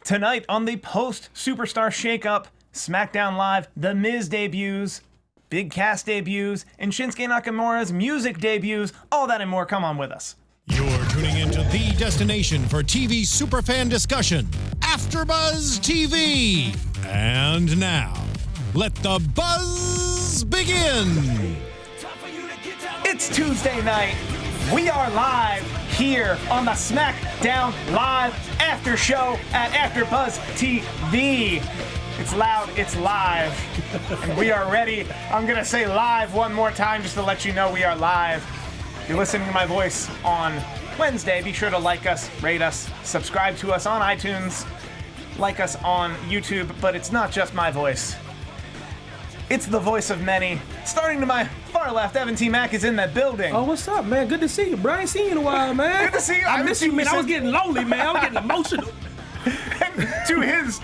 Tonight on the post-Superstar Shakeup, SmackDown Live, The Miz debuts, Big Cass debuts, and Shinsuke Nakamura's music debuts. All that and more. Come on with us. You're tuning into the destination for TV superfan discussion, AfterBuzz TV. And now, let the buzz begin. It's Tuesday night. We are live here on the SmackDown Live After Show at AfterBuzz TV. It's loud, it's live, and we are ready. I'm gonna say live one more time just to let you know we are live. If you're listening to my voice on Wednesday, be sure to like us, rate us, subscribe to us on iTunes, like us on YouTube, but it's not just my voice. It's the voice of many. Starting to my far left, Evan T. Mack is in that building. Oh, what's up, man? Good to see you, Bryan. Seen you in a while, man. Good to see you. I miss you, man. I was getting lonely, man. I was getting emotional. And to his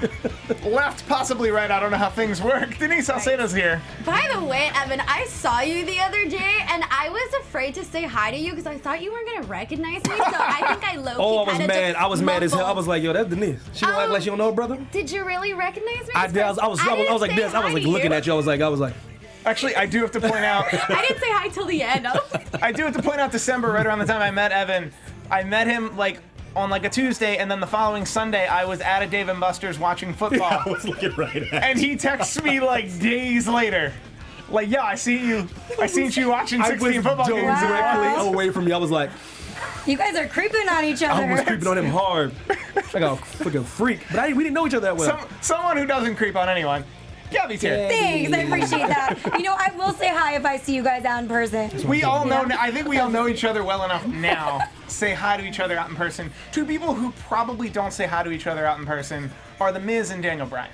left, possibly right, I don't know how things work, Denise Salcedo's here. By the way, Evan, I saw you the other day, and I was afraid to say hi to you because I thought you weren't going to recognize me, so I think I low-key Oh, I was mad. I was mad as hell. I was like, yo, that's Denise. She don't act like she don't know her brother. Did you really recognize me? I did. I was like this. I was like looking at you. I was like. Actually, I do have to point out. I didn't say hi till the end. I do have to point out December, right around the time I met Evan. I met him on a Tuesday, and then the following Sunday, I was at a Dave & Buster's watching football. Yeah, I was looking right at you. And he texts me days later. Yeah, I seen you watching 16 football games. I was directly away from me. I was like, you guys are creeping on each other. I was creeping on him hard. Like a freaking freak. But we didn't know each other that well. Someone who doesn't creep on anyone. Gabby's here. Thanks, I appreciate that. I will say hi if I see you guys out in person. We all know, I think we all know each other well enough now to say hi to each other out in person. Two people who probably don't say hi to each other out in person are The Miz and Daniel Bryan.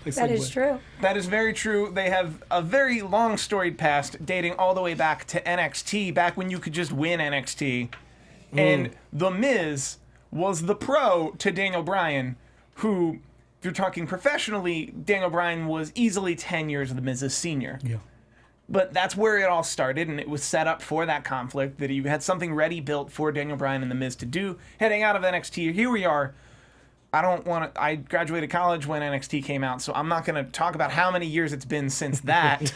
That is true. That is very true. They have a very long storied past dating all the way back to NXT, back when you could just win NXT. And The Miz was the pro to Daniel Bryan, who... If you're talking professionally, Daniel Bryan was easily 10 years of The Miz's senior. Yeah. But that's where it all started, and it was set up for that conflict, that you had something ready built for Daniel Bryan and The Miz to do. Heading out of NXT, here we are. I graduated college when NXT came out, so I'm not going to talk about how many years it's been since that.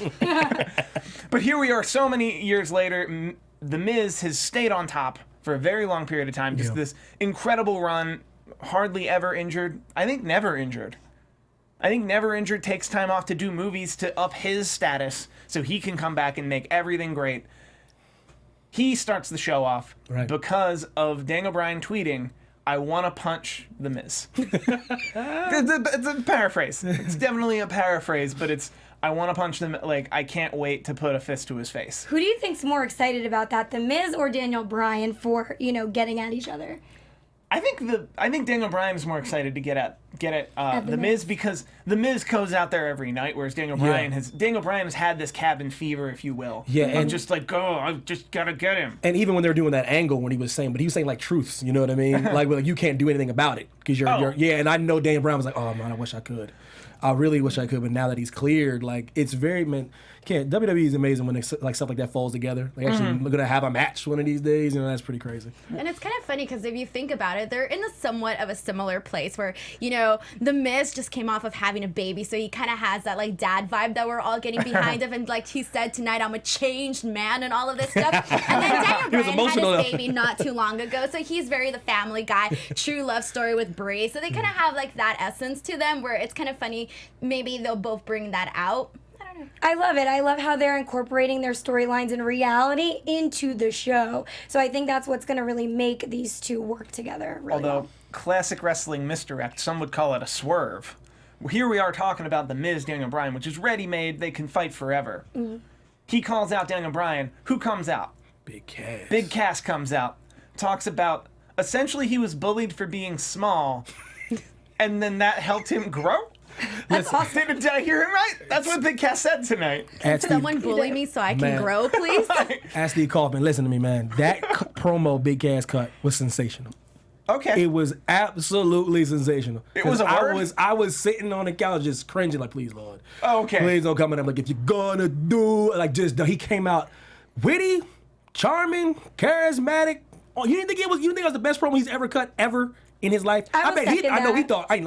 But here we are so many years later. The Miz has stayed on top for a very long period of time. Just this incredible run. Hardly ever injured. I think never injured. Takes time off to do movies to up his status so he can come back and make everything great. He starts the show off because of Daniel Bryan tweeting, "I want to punch The Miz." It's a paraphrase. It's definitely a paraphrase, but it's, "I want to punch them. I can't wait to put a fist to his face." Who do you think's more excited about that, The Miz or Daniel Bryan for, getting at each other? I think Daniel Bryan is more excited to get at the Miz because the Miz goes out there every night, whereas Daniel Bryan has had this cabin fever, if you will. Yeah, and just I just gotta get him. And even when they were doing that angle, when he was saying truths, you know what I mean? like you can't do anything about it because you're. And I know Daniel Bryan was like, oh man, I wish I could. I really wish I could, but now that he's cleared, it's very WWE is amazing when stuff like that falls together. Actually, we're gonna have a match one of these days, that's pretty crazy. And it's kind of funny because if you think about it, they're in a somewhat of a similar place where The Miz just came off of having a baby, so he kind of has that dad vibe that we're all getting behind of, and he said tonight, I'm a changed man and all of this stuff. And then Daniel Bryan had his baby not too long ago, so he's very the family guy, true love story with Brie. So they kind of have that essence to them where it's kind of funny. Maybe they'll both bring that out. I don't know. I love it. I love how they're incorporating their storylines and reality into the show. So I think that's what's going to really make these two work together really well. Classic wrestling misdirect, some would call it a swerve. Here we are talking about The Miz, Daniel Bryan, which is ready-made. They can fight forever. Mm-hmm. He calls out Daniel Bryan. Who comes out? Big Cass. Big Cass comes out. Talks about, essentially he was bullied for being small, and then that helped him grow? That's awesome. Did I hear him right? That's what Big Cass said tonight. Someone bully me so I can grow, please. Ask Steve Kaufmann, listen to me, man. That promo Big Cass cut was sensational. Okay. It was absolutely sensational. It was a word? I was sitting on the couch just cringing please, Lord. Oh, okay. Please don't come in. I'm if you're gonna do, he came out witty, charming, charismatic. Oh, you didn't think it was the best promo he's ever cut ever? in his life. I bet second I know he that. thought. I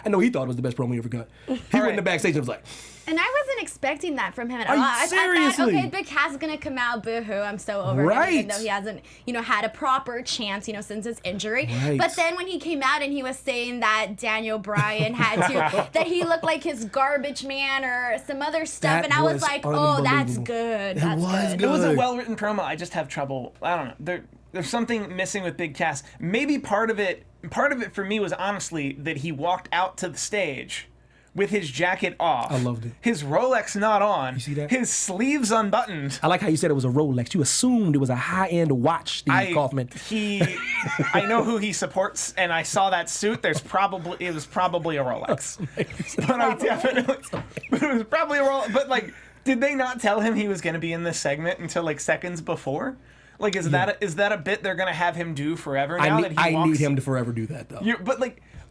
know he thought it was the best promo he ever got. He went in the backstage and was like, And I wasn't expecting that from him at Are all. you I thought, seriously? okay, Big Cass is gonna come out, boo-hoo, I'm so over him, Right. even though he hasn't, had a proper chance, since his injury. Right. But then when he came out and he was saying that Daniel Bryan had to, that he looked like his garbage man or some other stuff, That and I was was like, oh, that's unbelievable. good. It That's was good. good. It was a well-written promo. I just have trouble. I don't know. There's something missing with Big Cass. Maybe part of it for me was honestly that he walked out to the stage with his jacket off. I loved it. His Rolex not on. You see that? His sleeves unbuttoned. I like how you said it was a Rolex. You assumed it was a high-end watch, Steve Kaufmann. I know who he supports, and I saw that suit. It was probably a Rolex. But it was probably a Rolex. But did they not tell him he was going to be in this segment until seconds before? Is that a bit they're going to have him do forever now? I need him to forever do that though. But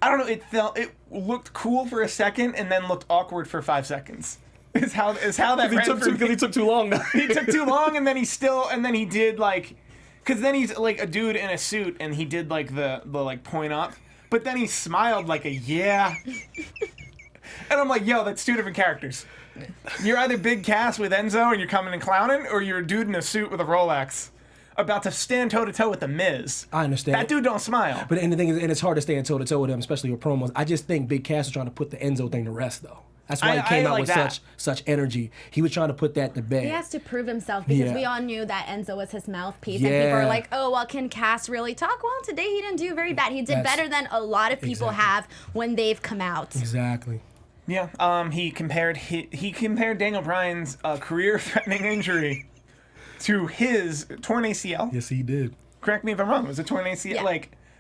I don't know. It looked cool for a second and then looked awkward for 5 seconds. Is how that ran through. Because he took too long. He took too long, and then he did because then he's a dude in a suit, and he did the point up, but then he smiled like a yeah, and I'm like, yo, that's 2 different characters. You're either Big Cass with Enzo and you're coming and clowning, or you're a dude in a suit with a Rolex about to stand toe to toe with the Miz. I understand. That dude don't smile. But the thing is, and it's hard to stand toe to toe with him, especially with promos. I just think Big Cass is trying to put the Enzo thing to rest, though. That's why he came out with such energy. He was trying to put that to bed. He has to prove himself because we all knew that Enzo was his mouthpiece. And people are like, oh, well, can Cass really talk? Well, today he didn't do very bad. He did better than a lot of people have when they've come out. Exactly. Yeah. He compared Daniel Bryan's career-threatening injury to his torn ACL. Yes, he did. Correct me if I'm wrong. It was a torn ACL. Yeah.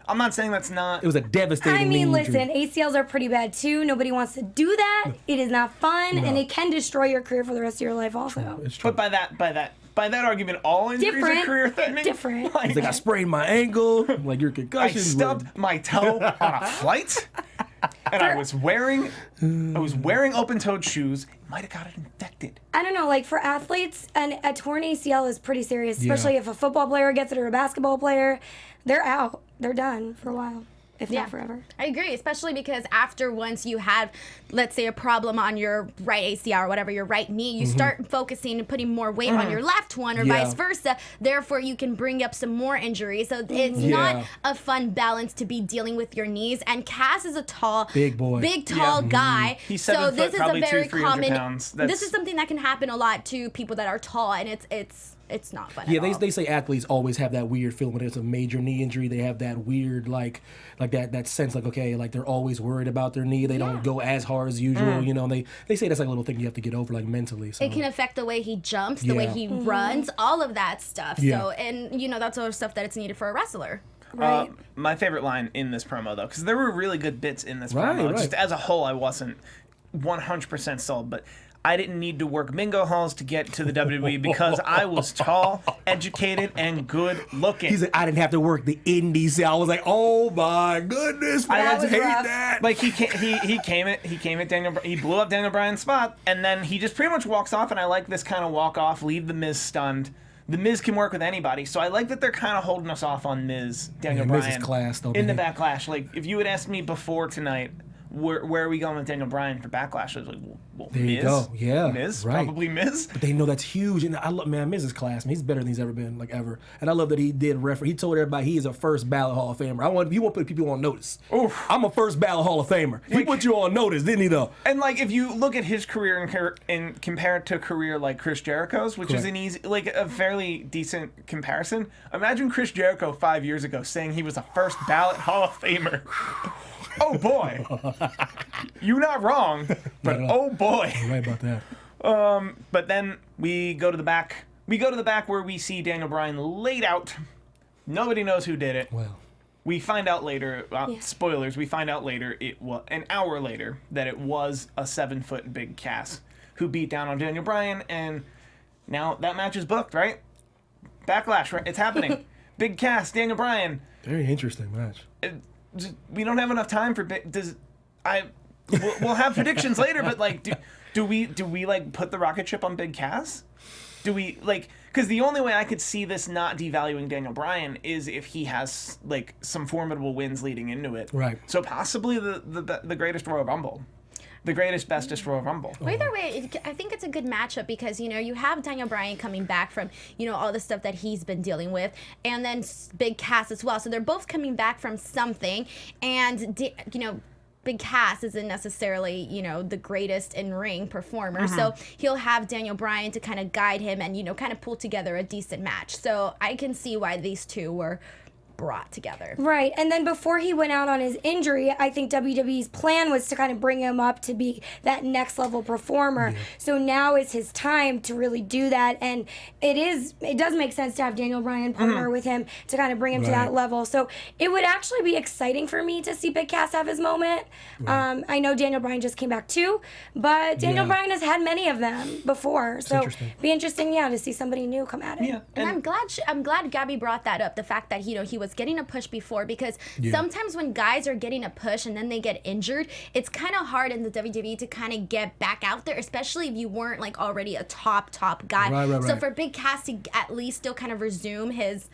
I'm not saying that's not. It was a devastating I mean, knee injury. listen, ACLs are pretty bad too. Nobody wants to do that. It is not fun, and it can destroy your career for the rest of your life also. It's true. But by that argument, all injuries are career-threatening. Different. He's like, I sprained my ankle. Like, your I concussion. stubbed my toe on a flight, and I was wearing open-toed shoes. Might have got it infected. I don't know, for athletes, a torn ACL is pretty serious, especially if a football player gets it or a basketball player. They're out. They're done for a while, if not forever. I agree, especially because after once you have, let's say, a problem on your right ACL or whatever, your right knee, you start focusing and putting more weight on your left one or vice versa. Therefore, you can bring up some more injuries. So it's not a fun balance to be dealing with your knees. And Cass is a tall, big tall guy. He's 7 foot, probably this is a very 300 common. pounds. This is something that can happen a lot to people that are tall, and it's not fun. Yeah, at all. they say athletes always have that weird feeling when there's a major knee injury. They have that weird that sense they're always worried about their knee. They don't go as hard as usual. They say that's a little thing you have to get over mentally. So. It can affect the way he jumps, the way he runs, all of that stuff. Yeah. So, and that's all stuff that it's needed for a wrestler. Right. My favorite line in this promo, though, because there were really good bits in this promo. Right. Just as a whole, I wasn't 100% sold, but I didn't need to work bingo halls to get to the WWE because I was tall, educated, and good looking. He's like, I didn't have to work the indies. So I was like, oh my goodness, I was hate rough. that. he came at Daniel. He blew up Daniel Bryan's spot, and then he just pretty much walks off. And I like this kind of walk off, leave the Miz stunned. The Miz can work with anybody, so I like that they're kind of holding us off on Daniel Bryan. Miz is class, though, in the man. Backlash. If you had asked me before tonight, where are we going with Daniel Bryan for Backlash? I was like, well, There Miz? you go. Yeah, Miz? right. Probably Miz? But they know that's huge, and I love Miz is class. Man, he's better than he's ever been, ever. And I love that he did he told everybody he is a first ballot Hall of Famer. He won't put people on notice. Oof. I'm a first ballot Hall of Famer. He put you on notice, didn't he? Though. And if you look at his career and compare it to a career like Chris Jericho's, which is an easy, a fairly decent comparison. Imagine Chris Jericho 5 years ago saying he was a first ballot Hall of Famer. Oh boy, you're not wrong, but oh boy. You're right about that. But then we go to the back. We go to the back where we see Daniel Bryan laid out. Nobody knows who did it. Well, We find out later, spoilers, we find out later, it was an hour later, that it was a 7-foot Big Cass who beat down on Daniel Bryan, and now that match is booked, right? Backlash, right? It's happening. Big Cass, Daniel Bryan. very interesting match. We don't have enough time for we'll have predictions later, but do we put the rocket ship on Big Cass? Do we Because the only way I could see this not devaluing Daniel Bryan is if he has like some formidable wins leading into it. Right. So possibly the greatest Royal Rumble. The greatest, bestest Royal Rumble. Well, either way, I think it's a good matchup because, you know, you have Daniel Bryan coming back from, you know, all the stuff that he's been dealing with, and then Big Cass as well. So they're both coming back from something, and, you know, Big Cass isn't necessarily, you know, the greatest in-ring performer. So he'll have Daniel Bryan to kind of guide him and, you know, kind of pull together a decent match. So I can see why these two were brought together. Right. And then before he went out on his injury, I think WWE's plan was to kind of bring him up to be that next level performer. Yeah. So now is his time to really do that. And it does make sense to have Daniel Bryan partner with him to kind of bring him to that level. So it would actually be exciting for me to see Big Cass have his moment. Right. I know Daniel Bryan just came back too, but Daniel Bryan has had many of them before. So be interesting, to see somebody new come at it. Yeah. And I'm glad Gabby brought that up, the fact that, you know, he was getting a push before, because sometimes when guys are getting a push and then they get injured, it's kind of hard in the WWE to kind of get back out there, especially if you weren't like already a top guy. Right. So for Big Cass to at least still kind of resume his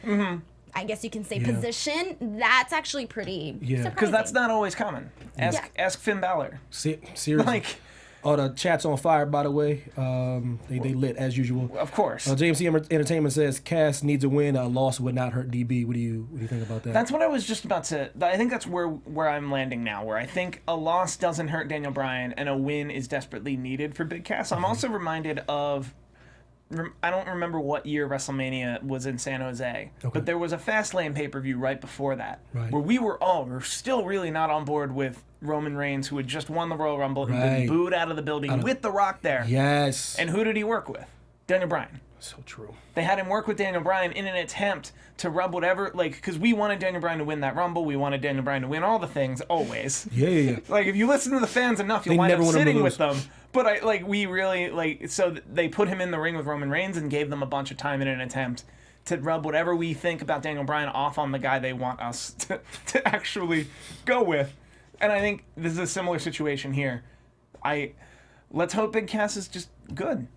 I guess you can say position, that's actually pretty surprising. Because that's not always common. Ask Finn Balor. Seriously. Like, oh, the chat's on fire, by the way. They lit as usual. Of course. JMC Entertainment says Cass needs a win. A loss would not hurt DB. What do you think about that? That's what I was just about to. I think that's where I'm landing now. Where I think a loss doesn't hurt Daniel Bryan and a win is desperately needed for Big Cass. I'm also reminded of. I don't remember what year WrestleMania was in San Jose, but there was a Fastlane pay-per-view right before that, where we were still really not on board with Roman Reigns, who had just won the Royal Rumble and been booed out of the building with The Rock there. Yes. And who did he work with? Daniel Bryan. So true. They had him work with Daniel Bryan in an attempt to rub whatever, like, because we wanted Daniel Bryan to win that Rumble. We wanted Daniel Bryan to win all the things, always. Yeah. Like, if you listen to the fans enough, you'll wind up sitting with them. But, so they put him in the ring with Roman Reigns and gave them a bunch of time in an attempt to rub whatever we think about Daniel Bryan off on the guy they want us to actually go with. And I think this is a similar situation here. Let's hope Big Cass is just good.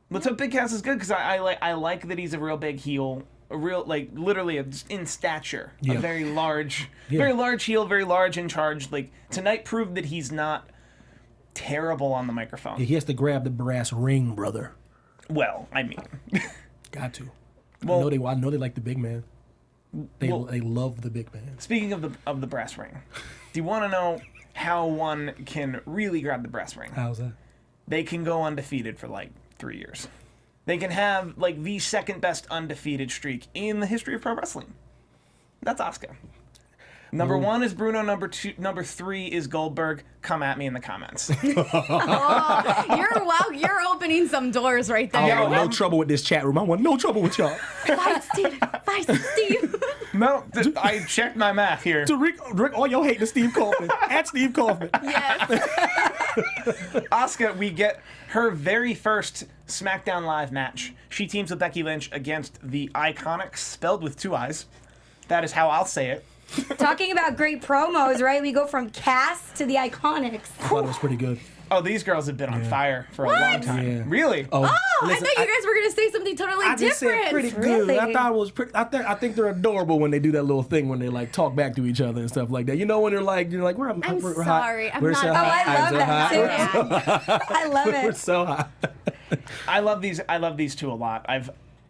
Let's hope Big Cass is good, because I like that he's a real big heel, a real, like, literally in stature, a very large heel, very large in charge. Like, tonight proved that he's not terrible on the microphone. Yeah, he has to grab the brass ring, brother. Well, I mean, got to. Well, I know they like the big man. They love the big man. Speaking of the brass ring, do you want to know how one can really grab the brass ring? How's that? They can go undefeated for like 3 years. They can have like the second best undefeated streak in the history of pro wrestling. That's Asuka. Number 1 is Bruno. Number 3 is Goldberg. Come at me in the comments. You're opening some doors right there. I want no trouble with this chat room. I want no trouble with y'all. Fight, Steve. No, I checked my math here. To Rick, all y'all hate to Steve Kaufmann. At Steve Kaufmann. Yes. Asuka, we get her very first SmackDown Live match. She teams with Becky Lynch against the Iconics, spelled with 2 I's. That is how I'll say it. Talking about great promos, right? We go from Cass to the Iconics. I thought it was pretty good. Oh, these girls have been on fire for a long time. Yeah. Really? Oh, listen, I thought you guys were gonna say something totally different. I just said pretty good. Really? I thought it was pretty. I think they're adorable when they do that little thing when they like talk back to each other and stuff like that. You know, when you're like we're sorry, hot. I'm We're not. so Oh, hot. I love that too. I love We're it. so hot. I love these two a lot.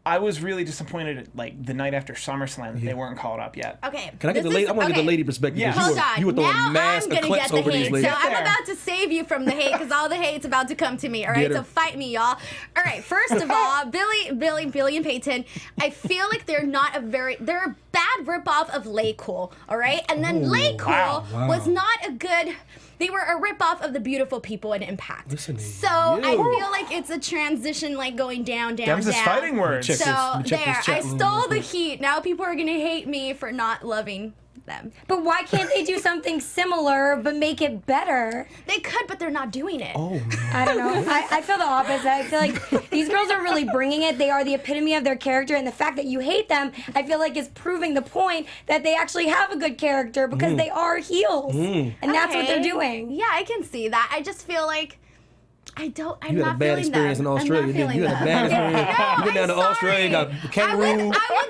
I was really disappointed at like the night after SummerSlam that they weren't called up yet. Okay. Can I get the lady? I want to get the lady perspective. Yeah. because You were throwing Now mass I'm gonna eclipse get the over these hate. ladies. So I'm about to save you from the hate, because all the hate's about to come to me. All right, Get her. so fight me, y'all. All right, first of all, Billy and Peyton. I feel like they're a bad ripoff of Lay Cool. All right, and then Lay Cool was not a good. They were a ripoff of the Beautiful People in Impact. Listen to so you. I feel like it's a transition, like going down. Them's his fighting words. Check So this- check there, this chat I room stole real the quick. heat. Now people are gonna hate me for not loving them. But why can't they do something similar but make it better? They could, but they're not doing it. Oh man. I don't know. I feel the opposite. I feel like these girls are really bringing it. They are the epitome of their character, and the fact that you hate them, I feel like is proving the point that they actually have a good character because they are heels, and that's what they're doing. Yeah, I can see that. I just feel like I'm You not had a bad feeling experience them. in Australia, I'm not didn't you? You feeling had a bad them. experience. You went down to I'm Australia, got sorry. kangaroo. I would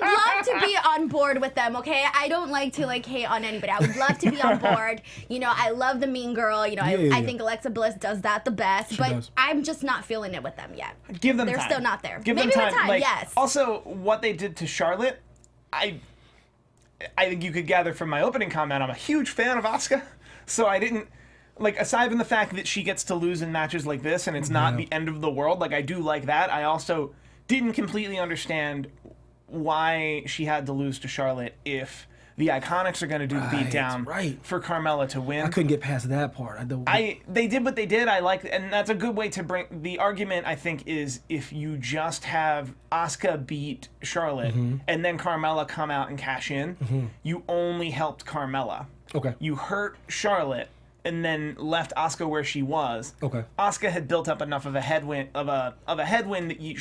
love to be on board with them, okay? I don't like to hate on anybody. I would love to be on board. You know, I love the mean girl. You know, Yeah. I think Alexa Bliss does that the best, but does. I'm just not feeling it with them yet. Give them They're time. still not there. Give Maybe them time. with time, Like, yes. Also, what they did to Charlotte, I think you could gather from my opening comment, I'm a huge fan of Asuka. So I didn't, like, aside from the fact that she gets to lose in matches like this and it's not the end of the world, like, I do like that. I also didn't completely understand why she had to lose to Charlotte if the Iconics are going to do the beatdown for Carmella to win. I couldn't get past that part. They did what they did. I like, and that's a good way to bring the argument. I think is if you just have Asuka beat Charlotte and then Carmella come out and cash in, you only helped Carmella. Okay. You hurt Charlotte and then left Asuka where she was. Okay. Asuka had built up enough of a headwind that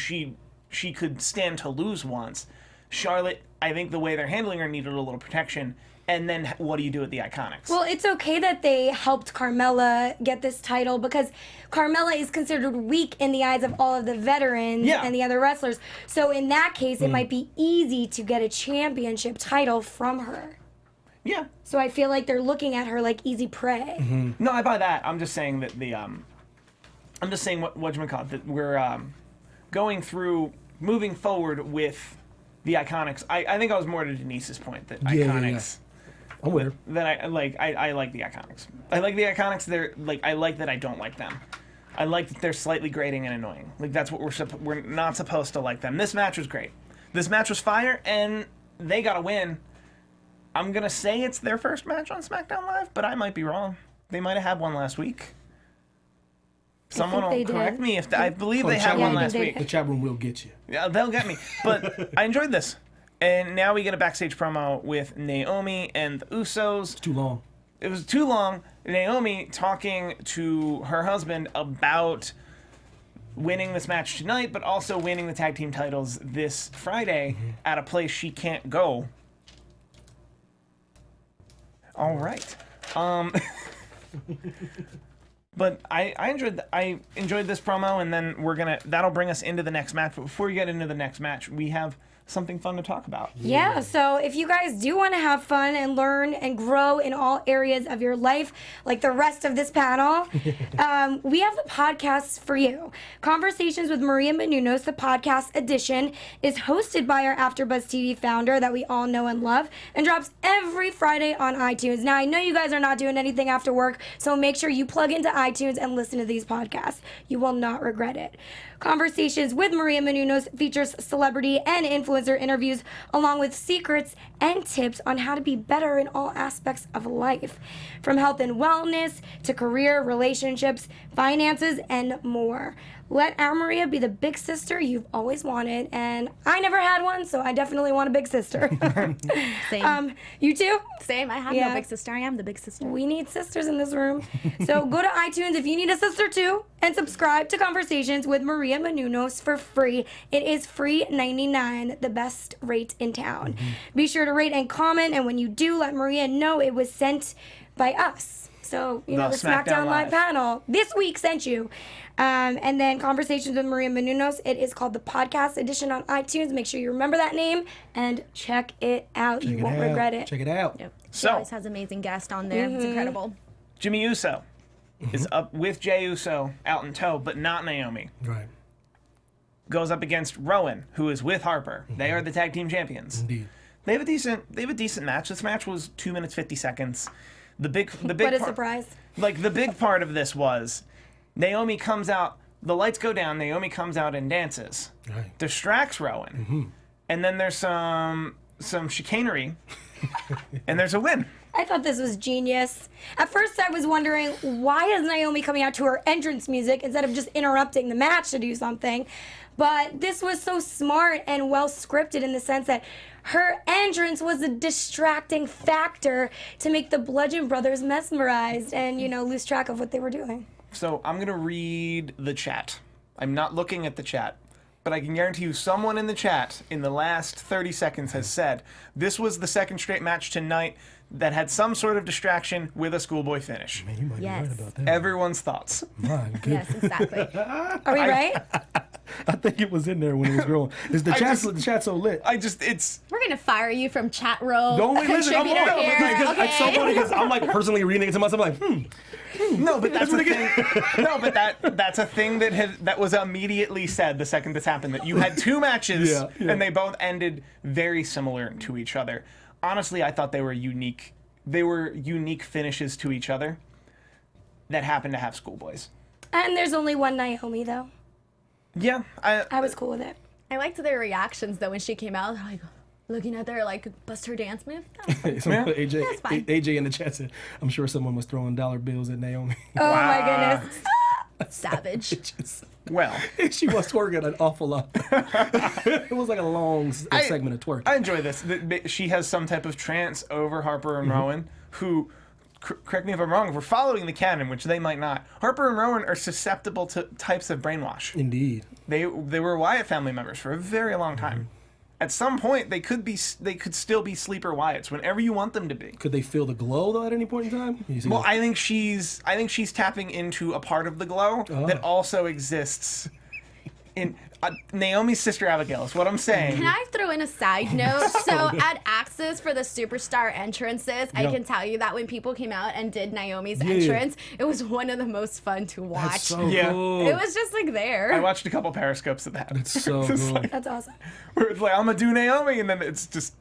she could stand to lose once. Charlotte, I think the way they're handling her needed a little protection. And then what do you do with the Iconics? Well, it's okay that they helped Carmella get this title because Carmella is considered weak in the eyes of all of the veterans and the other wrestlers. So in that case, it might be easy to get a championship title from her. Yeah. So I feel like they're looking at her like easy prey. No, I buy that. I'm just saying that I'm just saying that we're going through, moving forward with the Iconics. I think I was more to Denise's point that Iconics. I'm with her. That I like the Iconics. I like the Iconics. They're like, I like that I don't like them. I like that they're slightly grating and annoying. Like that's what we're not supposed to like them. This match was great. This match was fire, and they got a win. I'm gonna say it's their first match on SmackDown Live, but I might be wrong. They might have had one last week. Someone will correct me if I believe they had one last week. The chat room will get you. Yeah, they'll get me. But I enjoyed this. And now we get a backstage promo with Naomi and the Usos. It's too long. It was too long. Naomi talking to her husband about winning this match tonight, but also winning the tag team titles this Friday at a place she can't go. All right. But I enjoyed this promo, and then that'll bring us into the next match. But before you get into the next match, we have something fun to talk about. Yeah, so if you guys do want to have fun and learn and grow in all areas of your life, like the rest of this panel, we have the podcast for you. Conversations with Maria Menounos, the podcast edition, is hosted by our AfterBuzz TV founder that we all know and love, and drops every Friday on iTunes. Now, I know you guys are not doing anything after work, so make sure you plug into iTunes and listen to these podcasts. You will not regret it. Conversations with Maria Menounos features celebrity and influencer interviews, along with secrets and tips on how to be better in all aspects of life, from health and wellness to career, relationships, finances, and more. Let our Maria be the big sister you've always wanted, and I never had one, so I definitely want a big sister. Same. You too? Same. I have no big sister. I am the big sister. We need sisters in this room. So go to iTunes if you need a sister too, and subscribe to Conversations with Maria Menounos for free. It is free $99, the best rate in town. Be sure to rate and comment, and when you do, let Maria know it was sent by us. So, the SmackDown Live panel this week sent you. And then Conversations with Maria Menounos, it is called the podcast edition on iTunes. Make sure you remember that name and check it out. You won't regret it. Check it out. Yep. She So- always has amazing guests on there. It's incredible. Jimmy Uso is up with Jey Uso out in tow, but not Naomi. Right. Goes up against Rowan, who is with Harper. They are the tag team champions. Indeed. They have a decent match. This match was 2 minutes 50 seconds. The big What a surprise. Like the big part of this was Naomi comes out, the lights go down, Naomi comes out and dances. Right. Distracts Rowan. And then there's some chicanery. And there's a win. I thought this was genius. At first, I was wondering, why is Naomi coming out to her entrance music instead of just interrupting the match to do something? But this was so smart and well scripted in the sense that her entrance was a distracting factor to make the Bludgeon Brothers mesmerized and, lose track of what they were doing. So I'm going to read the chat. I'm not looking at the chat. but I can guarantee you someone in the chat in the last 30 seconds has said this was the second straight match tonight that had some sort of distraction with a schoolboy finish. Man, you might Yes. be right about that. Everyone's thoughts. My goodness. Yes, exactly. Are we right? I think it was in there when it was growing. The chat's so lit. We're gonna fire you from chat roll. Don't wait, listen, I'm contributor on. here. It's so funny because I'm like personally reading it to myself, like, No, but that's a thing. No, but that's a thing that was immediately said the second this happened. That you had two matches Yeah. and they both ended very similar to each other. Honestly, I thought they were unique. They were unique finishes to each other that happened to have schoolboys. And there's only one Naomi, though. Yeah, I was cool with it. I liked their reactions though when she came out. They're like looking at her like bust her dance move. AJ, fine. AJ in the chat said, I'm sure someone was throwing dollar bills at Naomi. Oh my goodness. Savage. well, She was twerking an awful lot. It was like a long segment of twerk. I enjoy this. She has some type of trance over Harper and Rowan, who, correct me if I'm wrong, if we're following the canon, which they might not, Harper and Rowan are susceptible to types of brainwash. Indeed. They were Wyatt family members for a very long time. At some point, they could still be sleeper Wyatts whenever you want them to be. Could they feel the glow though at any point in time? You see Well, that? I think she's tapping into a part of the glow that also exists in Naomi's sister Abigail. Is what I'm saying. Can I throw in a side note? So at Access for the Superstar entrances, I Yeah. can tell you that when people came out and did Naomi's Yeah. entrance, it was one of the most fun to watch. That's so Yeah. cool. It was just like there. I watched a couple periscopes of that. It's so It's cool. like- That's awesome. where it's like I'm gonna do Naomi, and then it's just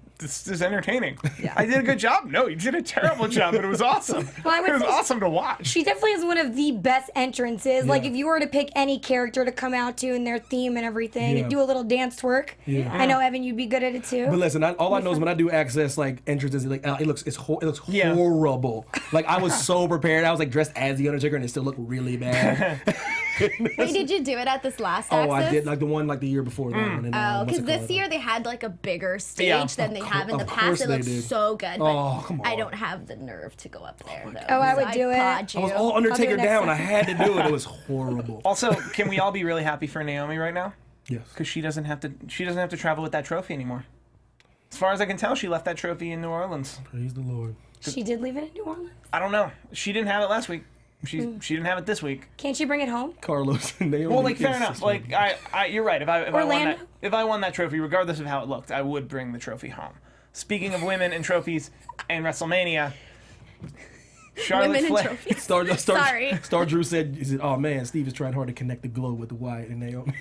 entertaining. Yeah. I did a good job. No, you did a terrible job, but it was awesome. Well, I would It was say awesome to watch. She definitely has one of the best entrances. Like, if you were to pick any character to come out to in their theme and everything Yeah. and do a little dance twerk, Yeah. I know, Evan, you'd be good at it too. But listen, all I know is when I do Access like entrances, like it looks Yeah. horrible. Like I was so prepared. I was like dressed as the Undertaker, and it still looked really bad. Wait, did you do it at this last Oh, Access? I did like the one like the year before that one. And, Oh, what's because it this called? year they had like a bigger stage Yeah. than they have in the Of past. course It they looks did. so good, but Oh, come I on. don't have the nerve to go up there though. Oh, I So would do it. applaud you. I was all I'll do Undertaker it next down. time. I had to do it. It was horrible. Also, can we all be really happy for Naomi right now? Yes. Because she doesn't have to travel with that trophy anymore. As far as I can tell, she left that trophy in New Orleans. Praise the Lord. She did leave it in New Orleans. I don't know. She didn't have it last week. She didn't have it this week. Can't she bring it home? Carlos and Naomi. Well, like fair is enough. just Like you're right. Orlando? If I won that trophy, regardless of how it looked, I would bring the trophy home. Speaking of women and trophies and WrestleMania, Charlotte Women and Flair. trophies. Sorry. Star Drew said, "Oh man, Steve is trying hard to connect the glow with the Wyatt and Naomi."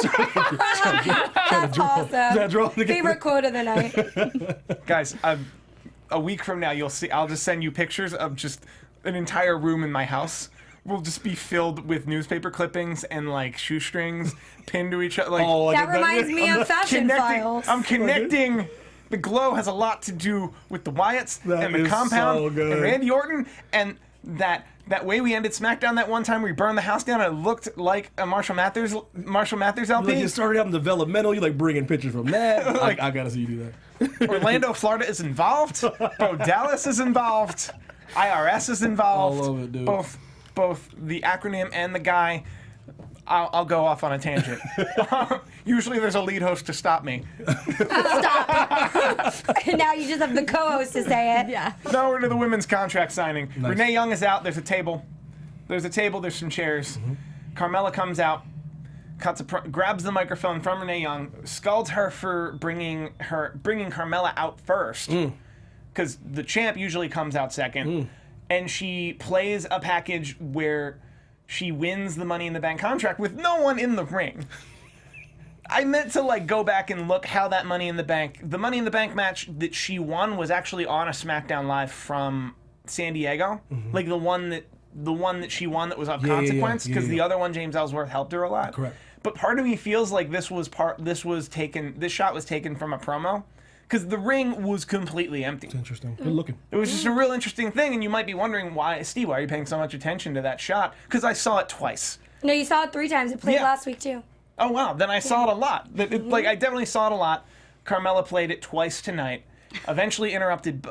That's awesome. draw together. Favorite quote of the night. Guys, a week from now, you'll see. I'll just send you pictures of just an entire room in my house. Will just be filled with newspaper clippings and like shoestrings pinned to each other. Like, Oh, That reminds me of Fashion Files. I'm connecting. The glow has a lot to do with the Wyatts That and the is compound so good. and Randy Orton and that way we ended SmackDown that one time we burned the house down and it looked like a Marshall Mathers LP. Like you started out in developmental. You like bringing pictures from that. Like- I gotta see you do that. Orlando, Florida is involved. Bo Dallas is involved. IRS is involved. All of it, dude. Both the acronym and the guy. I'll go off on a tangent. Usually there's a lead host to stop me. Now you just have the co-host to say it. Yeah. Now we're to the women's contract signing. Nice. Renee Young is out. There's a table. There's some chairs. Carmella comes out, grabs the microphone from Renee Young, scalds her for bringing Carmella out first, because the champ usually comes out second, and she plays a package where she wins the Money in the Bank contract with no one in the ring. I meant to like go back and look how the Money in the Bank match that she won was actually on a SmackDown Live from San Diego, like the one that she won that was of consequence, because the other one James Ellsworth helped her a lot. Correct. But part of me feels like this shot was taken from a promo, because the ring was completely empty. Interesting. Good looking. It was just a real interesting thing, and you might be wondering why are you paying so much attention to that shot? Because I saw it twice. No, you saw it 3 times. It played Yeah. last week too. Oh wow, then I saw it a lot. Like I definitely saw it a lot. Carmella played it twice tonight. Eventually interrupted